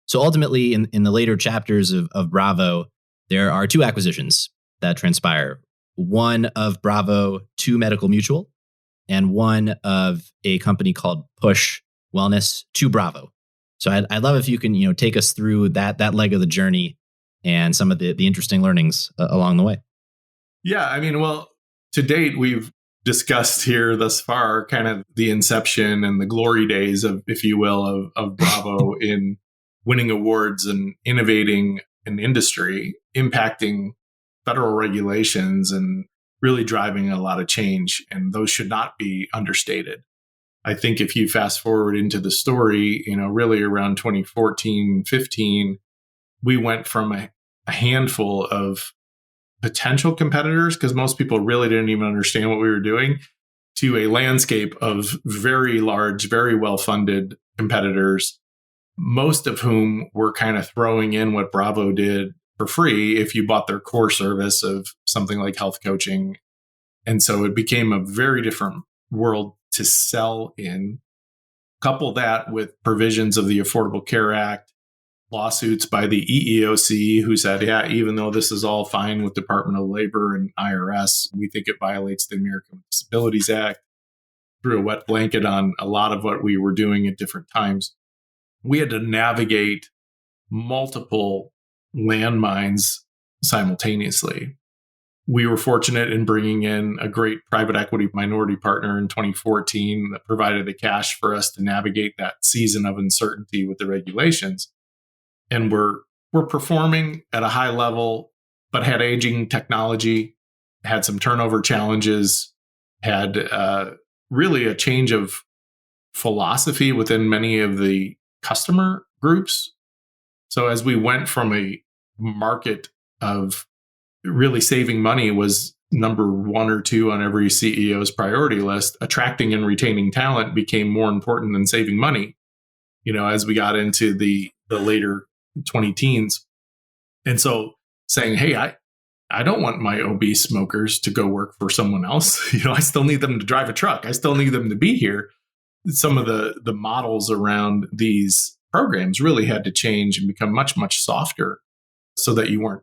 So ultimately, in the later chapters of Bravo, there are two acquisitions that transpire. One of Bravo to Medical Mutual, and one of a company called Push Wellness to Bravo. So I'd love if you can, take us through that leg of the journey and some of the interesting learnings along the way. Yeah, well, to date, we've discussed here thus far kind of the inception and the glory days of, if you will, of Bravo in winning awards and innovating an industry, impacting federal regulations and really driving a lot of change. And those should not be understated. I think if you fast forward into the story, really around 2014, 15, we went from a handful of potential competitors, because most people really didn't even understand what we were doing, to a landscape of very large, very well-funded competitors, most of whom were kind of throwing in what Bravo did for free if you bought their core service of something like health coaching. And so it became a very different world to sell in. Couple that with provisions of the Affordable Care Act, lawsuits by the EEOC, who said, yeah, even though this is all fine with Department of Labor and IRS, we think it violates the American with Disabilities Act, threw a wet blanket on a lot of what we were doing at different times. We had to navigate multiple landmines simultaneously. We were fortunate in bringing in a great private equity minority partner in 2014 that provided the cash for us to navigate that season of uncertainty with the regulations. And we're performing at a high level, but had aging technology, had some turnover challenges, had really a change of philosophy within many of the customer groups. So as we went from a market of really saving money was number 1 or 2 on every CEO's priority list, attracting and retaining talent became more important than saving money, as we got into the later 20 teens. And so saying, hey, I don't want my obese smokers to go work for someone else. I still need them to drive a truck. I still need them to be here. Some of the models around these programs really had to change and become much, much softer so that you weren't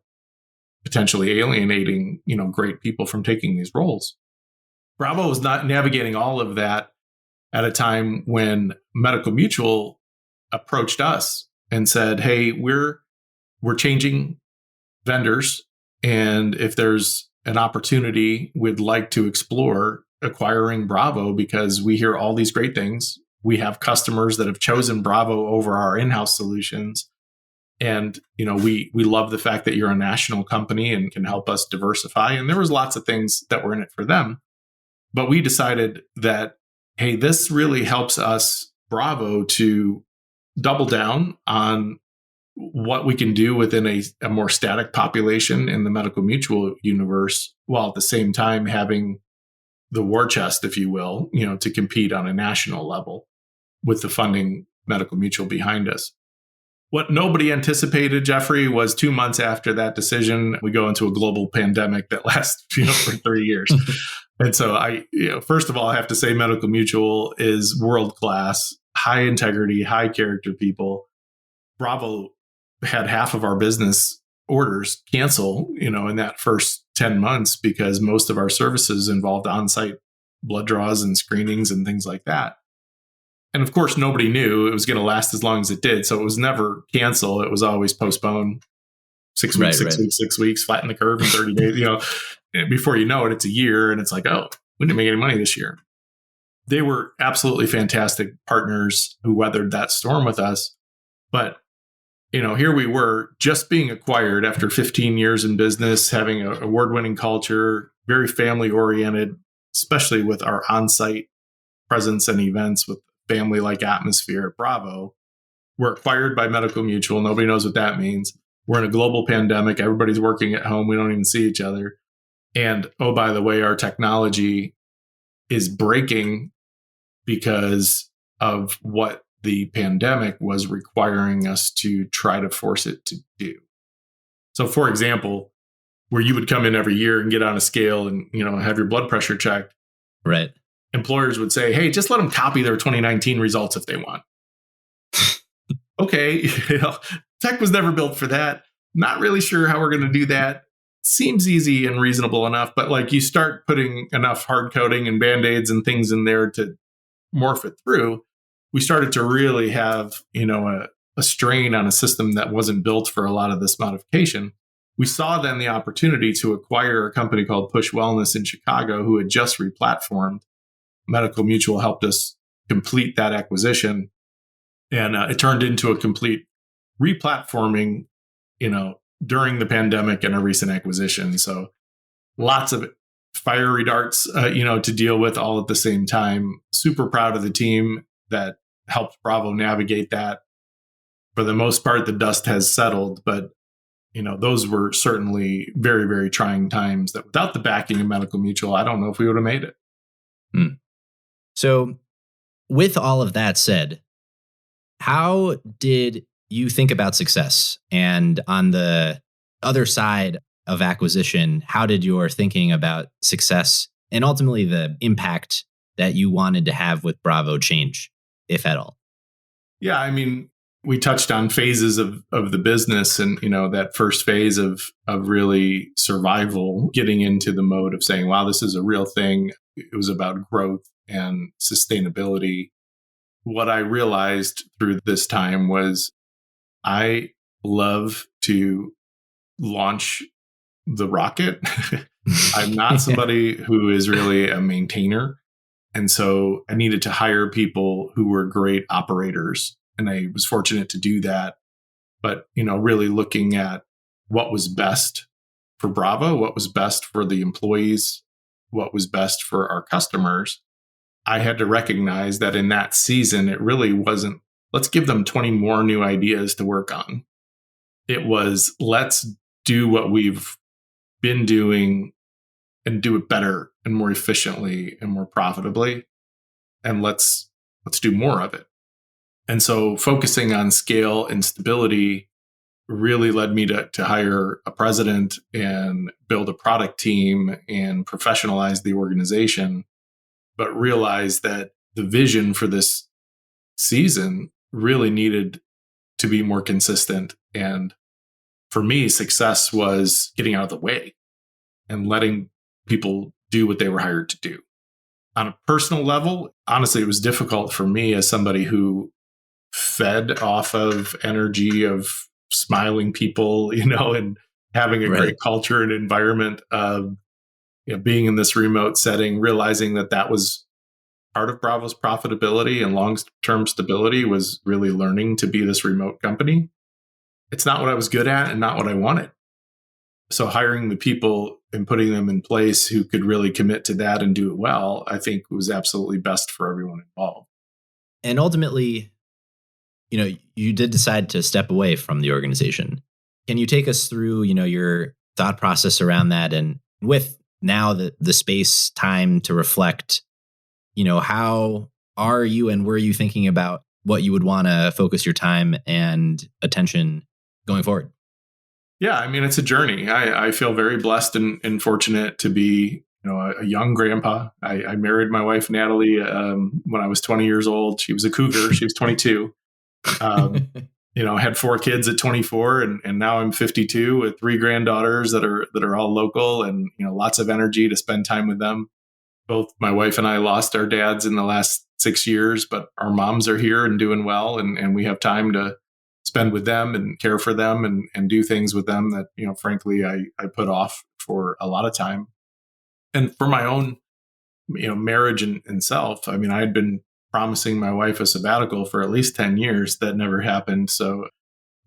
potentially alienating, great people from taking these roles. Bravo was not navigating all of that at a time when Medical Mutual approached us and said, hey, we're changing vendors. And if there's an opportunity, we'd like to explore acquiring Bravo because we hear all these great things. We have customers that have chosen Bravo over our in-house solutions. And, we love the fact that you're a national company and can help us diversify. And there was lots of things that were in it for them. But we decided that, hey, this really helps us, Bravo, to double down on what we can do within a more static population in the Medical Mutual universe, while at the same time having the war chest, if you will, to compete on a national level with the funding Medical Mutual behind us. What nobody anticipated, Jeffrey, was 2 months after that decision, we go into a global pandemic that lasts, for 3 years. And so first of all, I have to say Medical Mutual is world-class, high integrity, high character people. Bravo had half of our business orders cancel, in that first 10 months because most of our services involved on-site blood draws and screenings and things like that. And of course, nobody knew it was going to last as long as it did. So it was never cancel. It was always postponed 6 weeks, right. 6 weeks, flatten the curve in 30 days, and before you know it, it's a year and it's like, oh, we didn't make any money this year. They were absolutely fantastic partners who weathered that storm with us. But, here we were just being acquired after 15 years in business, having an award-winning culture, very family-oriented, especially with our on-site presence and events with family-like atmosphere at Bravo. We're acquired by Medical Mutual. Nobody knows what that means. We're in a global pandemic. Everybody's working at home. We don't even see each other. And, oh, by the way, our technology is breaking because of what the pandemic was requiring us to try to force it to do. So, for example, where you would come in every year and get on a scale and, have your blood pressure checked. Right. Employers would say, hey, just let them copy their 2019 results if they want. Okay. Tech was never built for that. Not really sure how we're going to do that. Seems easy and reasonable enough, but you start putting enough hard coding and band-aids and things in there to morph it through. we started to really have, a strain on a system that wasn't built for a lot of this modification. We saw then the opportunity to acquire a company called Push Wellness in Chicago, who had just replatformed. Medical Mutual helped us complete that acquisition. And it turned into a complete replatforming, during the pandemic and a recent acquisition. So lots of fiery darts, to deal with all at the same time. Super proud of the team that helped Bravo navigate that. For the most part, the dust has settled, but those were certainly very, very trying times that without the backing of Medical Mutual, I don't know if we would have made it. So with all of that said, how did you think about success? And on the other side of acquisition, how did your thinking about success and ultimately the impact that you wanted to have with Bravo change, if at all? Yeah, I mean, we touched on phases of the business, and that first phase of really survival, getting into the mode of saying, wow, this is a real thing. It was about growth and sustainability. What I realized through this time was I love to launch the rocket. I'm not somebody who is really a maintainer. And so I needed to hire people who were great operators. And I was fortunate to do that. But, really looking at what was best for Bravo, what was best for the employees, what was best for our customers. I had to recognize that in that season, it really wasn't, let's give them 20 more new ideas to work on. It was, let's do what we've been doing and do it better and more efficiently and more profitably. And let's do more of it. And so focusing on scale and stability really led me to hire a president and build a product team and professionalize the organization, but realize that the vision for this season really needed to be more consistent. And for me, success was getting out of the way and letting people do what they were hired to do. On a personal level, honestly, it was difficult for me as somebody who fed off of energy of smiling people, and having a great culture and environment of being in this remote setting, realizing that was part of Bravo's profitability and long-term stability was really learning to be this remote company. It's not what I was good at and not what I wanted. So hiring the people and putting them in place who could really commit to that and do it well, I think was absolutely best for everyone involved. And ultimately, you did decide to step away from the organization. Can you take us through, your thought process around that? And with now the space, time to reflect, how are you and were you thinking about what you would want to focus your time and attention going forward? Yeah, I mean, it's a journey. I feel very blessed and fortunate to be, a young grandpa. I married my wife, Natalie, when I was 20 years old. She was a cougar. She was 22. Had 4 kids at 24 and now I'm 52 with 3 granddaughters that are all local and, lots of energy to spend time with them. Both my wife and I lost our dads in the last 6 years, but our moms are here and doing well. And we have time to spend with them and care for them and do things with them that, frankly, I put off for a lot of time. And for my own, marriage and self, I mean, I had been promising my wife a sabbatical for at least 10 years. That never happened. So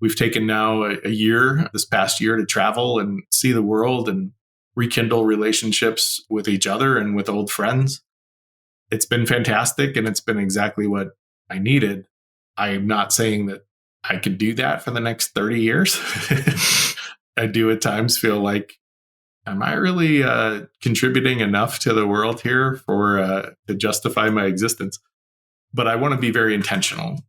we've taken now a year, this past year, to travel and see the world and rekindle relationships with each other and with old friends. It's been fantastic and it's been exactly what I needed. I am not saying that I could do that for the next 30 years. I do at times feel like, am I really contributing enough to the world here to justify my existence? But I want to be very intentional.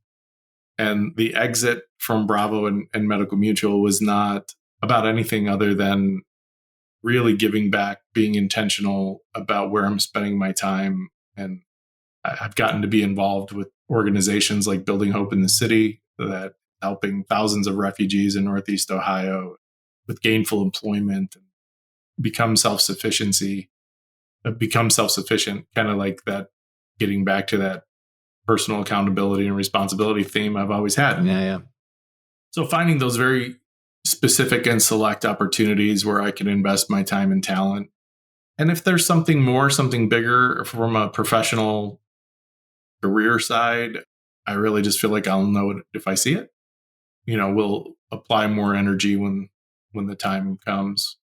And the exit from Bravo and Medical Mutual was not about anything other than really giving back, being intentional about where I'm spending my time. And I've gotten to be involved with organizations like Building Hope in the City, that helping thousands of refugees in Northeast Ohio with gainful employment, and become self-sufficient, kind of like that, getting back to that personal accountability and responsibility theme I've always had. Yeah. So finding those very specific and select opportunities where I can invest my time and talent. And if there's something more, something bigger from a professional career side, I really just feel like I'll know it if I see it. We'll apply more energy when the time comes.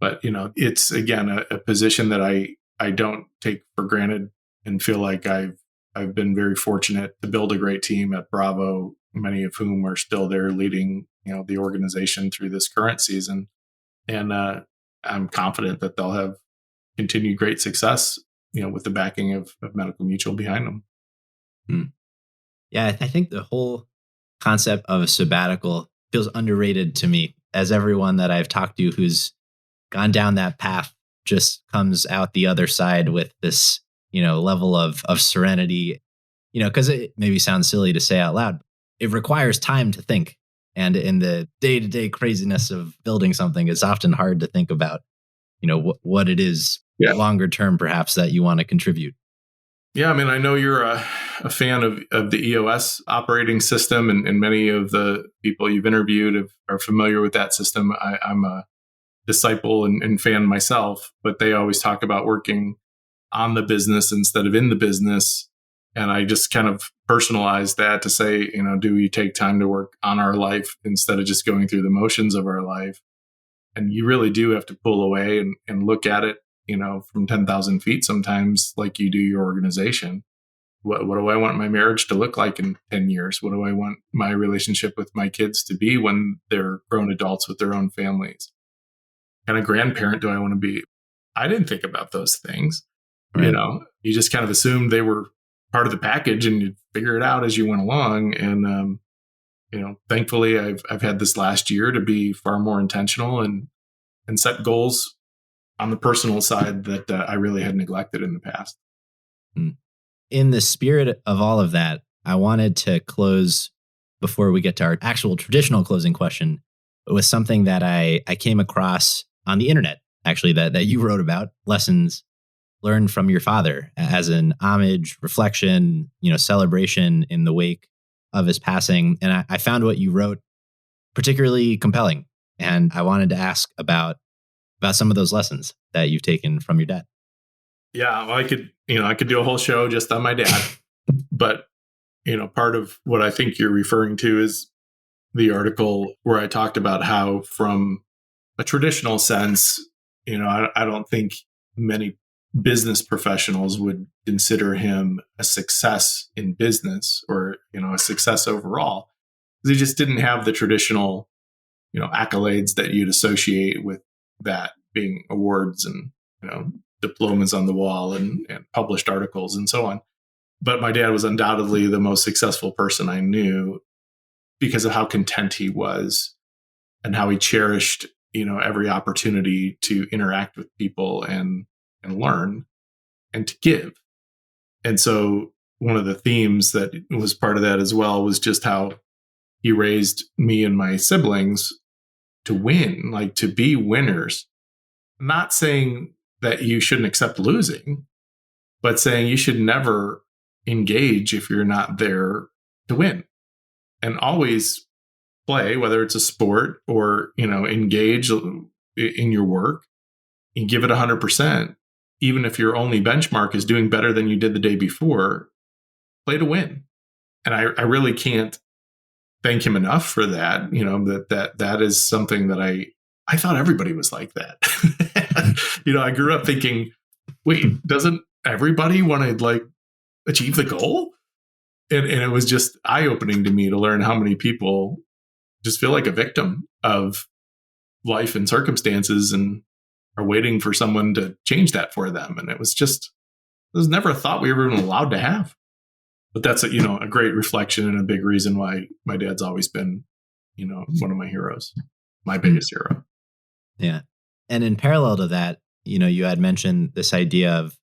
But, it's again a position that I don't take for granted and feel like I've been very fortunate to build a great team at Bravo, many of whom are still there leading, the organization through this current season. And I'm confident that they'll have continued great success, with the backing of Medical Mutual behind them. Yeah, I think the whole concept of a sabbatical feels underrated to me, as everyone that I've talked to who's gone down that path just comes out the other side with this, level of serenity, because it maybe sounds silly to say out loud. It requires time to think. And in the day-to-day craziness of building something, it's often hard to think about, what it is longer term, perhaps, that you want to contribute. Yeah, I mean, I know you're a fan of the EOS operating system, and many of the people you've interviewed are familiar with that system. I'm a disciple and fan myself, but they always talk about working on the business instead of in the business. And I just kind of personalized that to say, do we take time to work on our life instead of just going through the motions of our life? And you really do have to pull away and look at it, from 10,000 feet sometimes, like you do your organization. What do I want my marriage to look like in 10 years? What do I want my relationship with my kids to be when they're grown adults with their own families? What kind of grandparent do I want to be? I didn't think about those things. Right. You just kind of assumed they were part of the package and you figure it out as you went along. And, thankfully I've had this last year to be far more intentional and set goals on the personal side that I really had neglected in the past. In the spirit of all of that, I wanted to close, before we get to our actual traditional closing question, with something that I came across on the internet, actually, that you wrote about, lessons learned from your father as an homage, reflection, celebration in the wake of his passing. And I found what you wrote particularly compelling. And I wanted to ask about some of those lessons that you've taken from your dad. Yeah, well, I could do a whole show just on my dad, but, part of what I think you're referring to is the article where I talked about how, from a traditional sense, I don't think many business professionals would consider him a success in business or, a success overall. He just didn't have the traditional, accolades that you'd associate with that, being awards and, diplomas on the wall and published articles and so on. But my dad was undoubtedly the most successful person I knew because of how content he was and how he cherished, every opportunity to interact with people and learn and to give. And so one of the themes that was part of that as well was just how he raised me and my siblings to win, like to be winners. Not saying that you shouldn't accept losing, but saying you should never engage if you're not there to win, and always play, whether it's a sport or, engage in your work and give it 100%. Even if your only benchmark is doing better than you did the day before, play to win. And I really can't thank him enough for that. That is something that I thought everybody was like that. I grew up thinking, wait, doesn't everybody want to achieve the goal? And it was just eye-opening to me to learn how many people just feel like a victim of life and circumstances and are waiting for someone to change that for them. And it was never a thought we were even allowed to have. But that's a great reflection and a big reason why my dad's always been, one of my heroes, my biggest hero. Yeah. And in parallel to that, you had mentioned this idea of,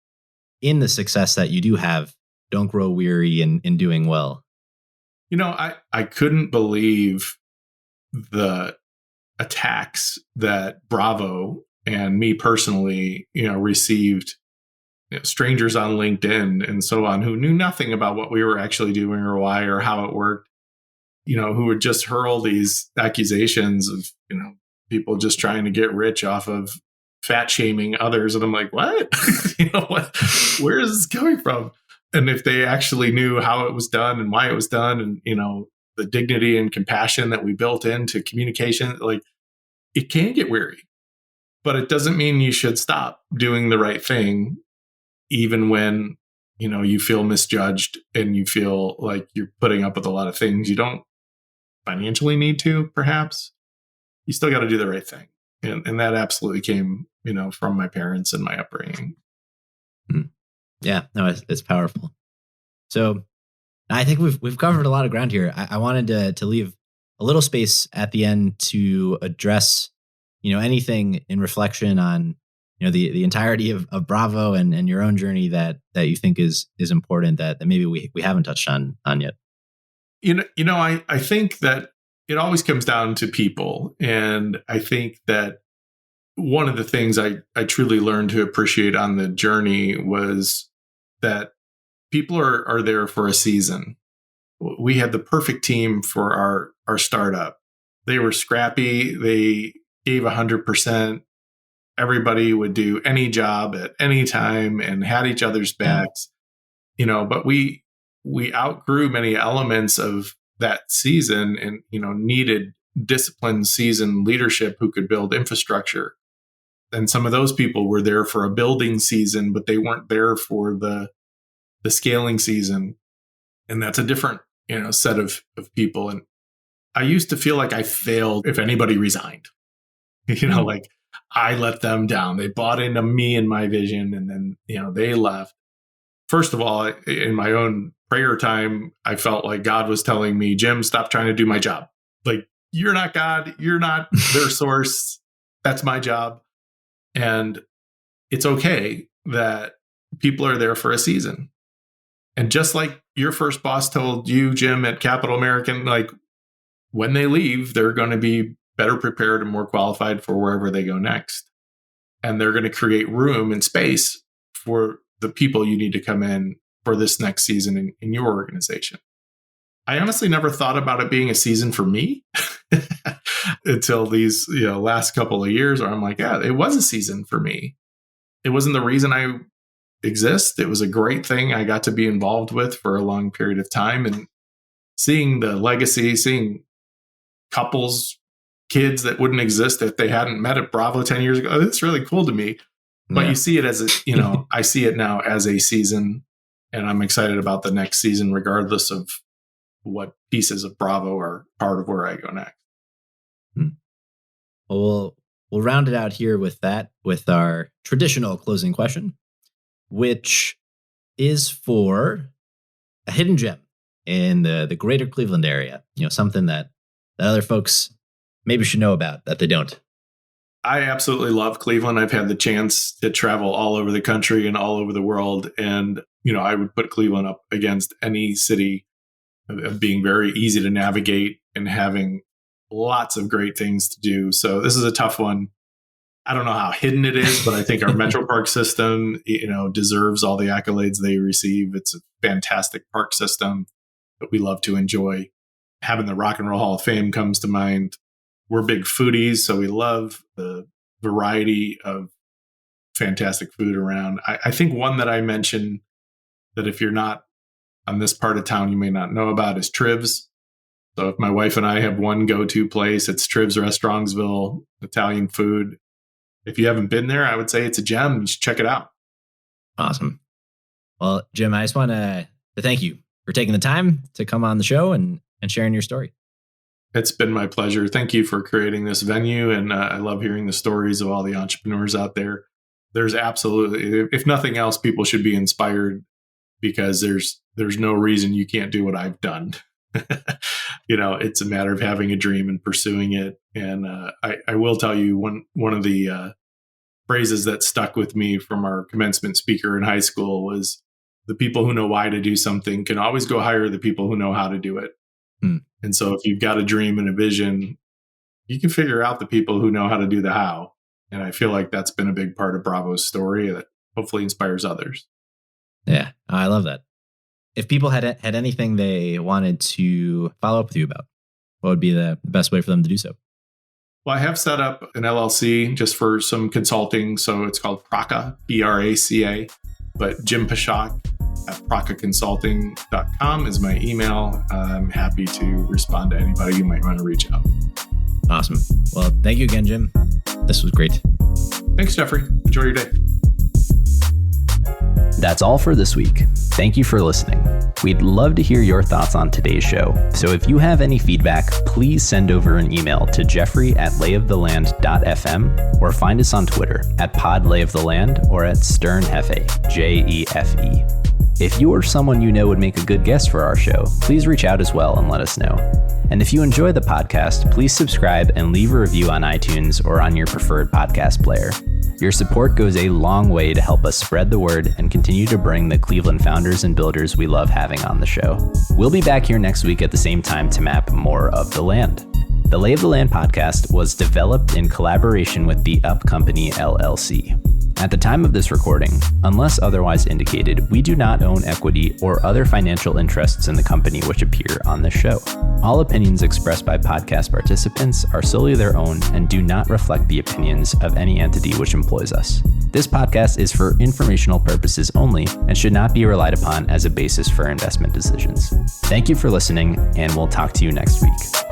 in the success that you do have, don't grow weary in doing well. I couldn't believe the attacks that Bravo and me personally, received strangers on LinkedIn and so on who knew nothing about what we were actually doing or why or how it worked, who would just hurl these accusations of, people just trying to get rich off of fat shaming others. And I'm like, what? Where is this coming from? And if they actually knew how it was done and why it was done and, the dignity and compassion that we built into communication, like it can get weary, but it doesn't mean you should stop doing the right thing, even when, you feel misjudged and you feel like you're putting up with a lot of things you don't financially need to, perhaps. You still got to do the right thing. And that absolutely came, from my parents and my upbringing. Yeah, no, it's powerful. So I think we've covered a lot of ground here. I wanted to leave a little space at the end to address, anything in reflection on, the entirety of Bravo and your own journey that you think is important that maybe we haven't touched on yet. I think that it always comes down to people. And I think that one of the things I truly learned to appreciate on the journey was that people are there for a season. We had the perfect team for our startup. They were scrappy. They gave 100%. Everybody would do any job at any time and had each other's backs, but we outgrew many elements of that season and, needed disciplined, seasoned leadership who could build infrastructure. And some of those people were there for a building season, but they weren't there for the scaling season. And that's a different, set of people. And I used to feel like I failed if anybody resigned, like I let them down. They bought into me and my vision, and then, they left. First of all, in my own prayer time, I felt like God was telling me, Jim, stop trying to do my job. Like, you're not God. You're not their source. That's my job. And it's okay that people are there for a season. And just like your first boss told you, Jim, at Capital American, like when they leave, they're going to be better prepared and more qualified for wherever they go next. And they're going to create room and space for the people you need to come in for this next season in your organization. I honestly never thought about it being a season for me until these last couple of years where I'm like, yeah, it was a season for me. It wasn't the reason I exist. It was a great thing I got to be involved with for a long period of time, and seeing the legacy, seeing couples, kids that wouldn't exist if they hadn't met at Bravo 10 years ago. It's really cool to me. But you see it as I see it now as a season, and I'm excited about the next season, regardless of what pieces of Bravo are part of where I go next. Well, we'll round it out here with our traditional closing question, which is for a hidden gem in the greater Cleveland area. Something that other folks maybe should know about that they don't. I absolutely love Cleveland. I've had the chance to travel all over the country and all over the world. And, I would put Cleveland up against any city of being very easy to navigate and having lots of great things to do. So this is a tough one. I don't know how hidden it is, but I think our Metro Park system, deserves all the accolades they receive. It's a fantastic park system that we love to enjoy. Having the Rock and Roll Hall of Fame comes to mind. We're big foodies, so we love the variety of fantastic food around. I think one that I mentioned that if you're not on this part of town, you may not know about is Triv's. So if my wife and I have one go-to place, it's Triv's Restaurantsville, Italian food. If you haven't been there, I would say it's a gem. You should check it out. Awesome. Well, Jim, I just want to thank you for taking the time to come on the show and sharing your story. It's been my pleasure. Thank you for creating this venue. And I love hearing the stories of all the entrepreneurs out there. There's absolutely, if nothing else, people should be inspired because there's no reason you can't do what I've done. It's a matter of having a dream and pursuing it. And I will tell you one of the phrases that stuck with me from our commencement speaker in high school was, the people who know why to do something can always go hire the people who know how to do it. And so if you've got a dream and a vision, you can figure out the people who know how to do the how. And I feel like that's been a big part of Bravo's story, that hopefully inspires others. Yeah, I love that. If people had anything they wanted to follow up with you about, what would be the best way for them to do so? Well, I have set up an LLC just for some consulting. So it's called Praca, Praca. But Jim Pshock at pracaconsulting.com is my email. I'm happy to respond to anybody you might want to reach out. Awesome. Well, thank you again, Jim. This was great. Thanks, Jeffrey. Enjoy your day. That's all for this week. Thank you for listening. We'd love to hear your thoughts on today's show. So if you have any feedback, please send over an email to jeffrey@layoftheland.fm or find us on Twitter @podlayoftheland or @sternhefe, JEFE. If you or someone you know would make a good guest for our show, please reach out as well and let us know. And if you enjoy the podcast, please subscribe and leave a review on iTunes or on your preferred podcast player. Your support goes a long way to help us spread the word and continue to bring the Cleveland founders and builders we love having on the show. We'll be back here next week at the same time to map more of the land. The Lay of the Land podcast was developed in collaboration with the Up Company LLC. At the time of this recording, unless otherwise indicated, we do not own equity or other financial interests in the company which appear on this show. All opinions expressed by podcast participants are solely their own and do not reflect the opinions of any entity which employs us. This podcast is for informational purposes only and should not be relied upon as a basis for investment decisions. Thank you for listening, and we'll talk to you next week.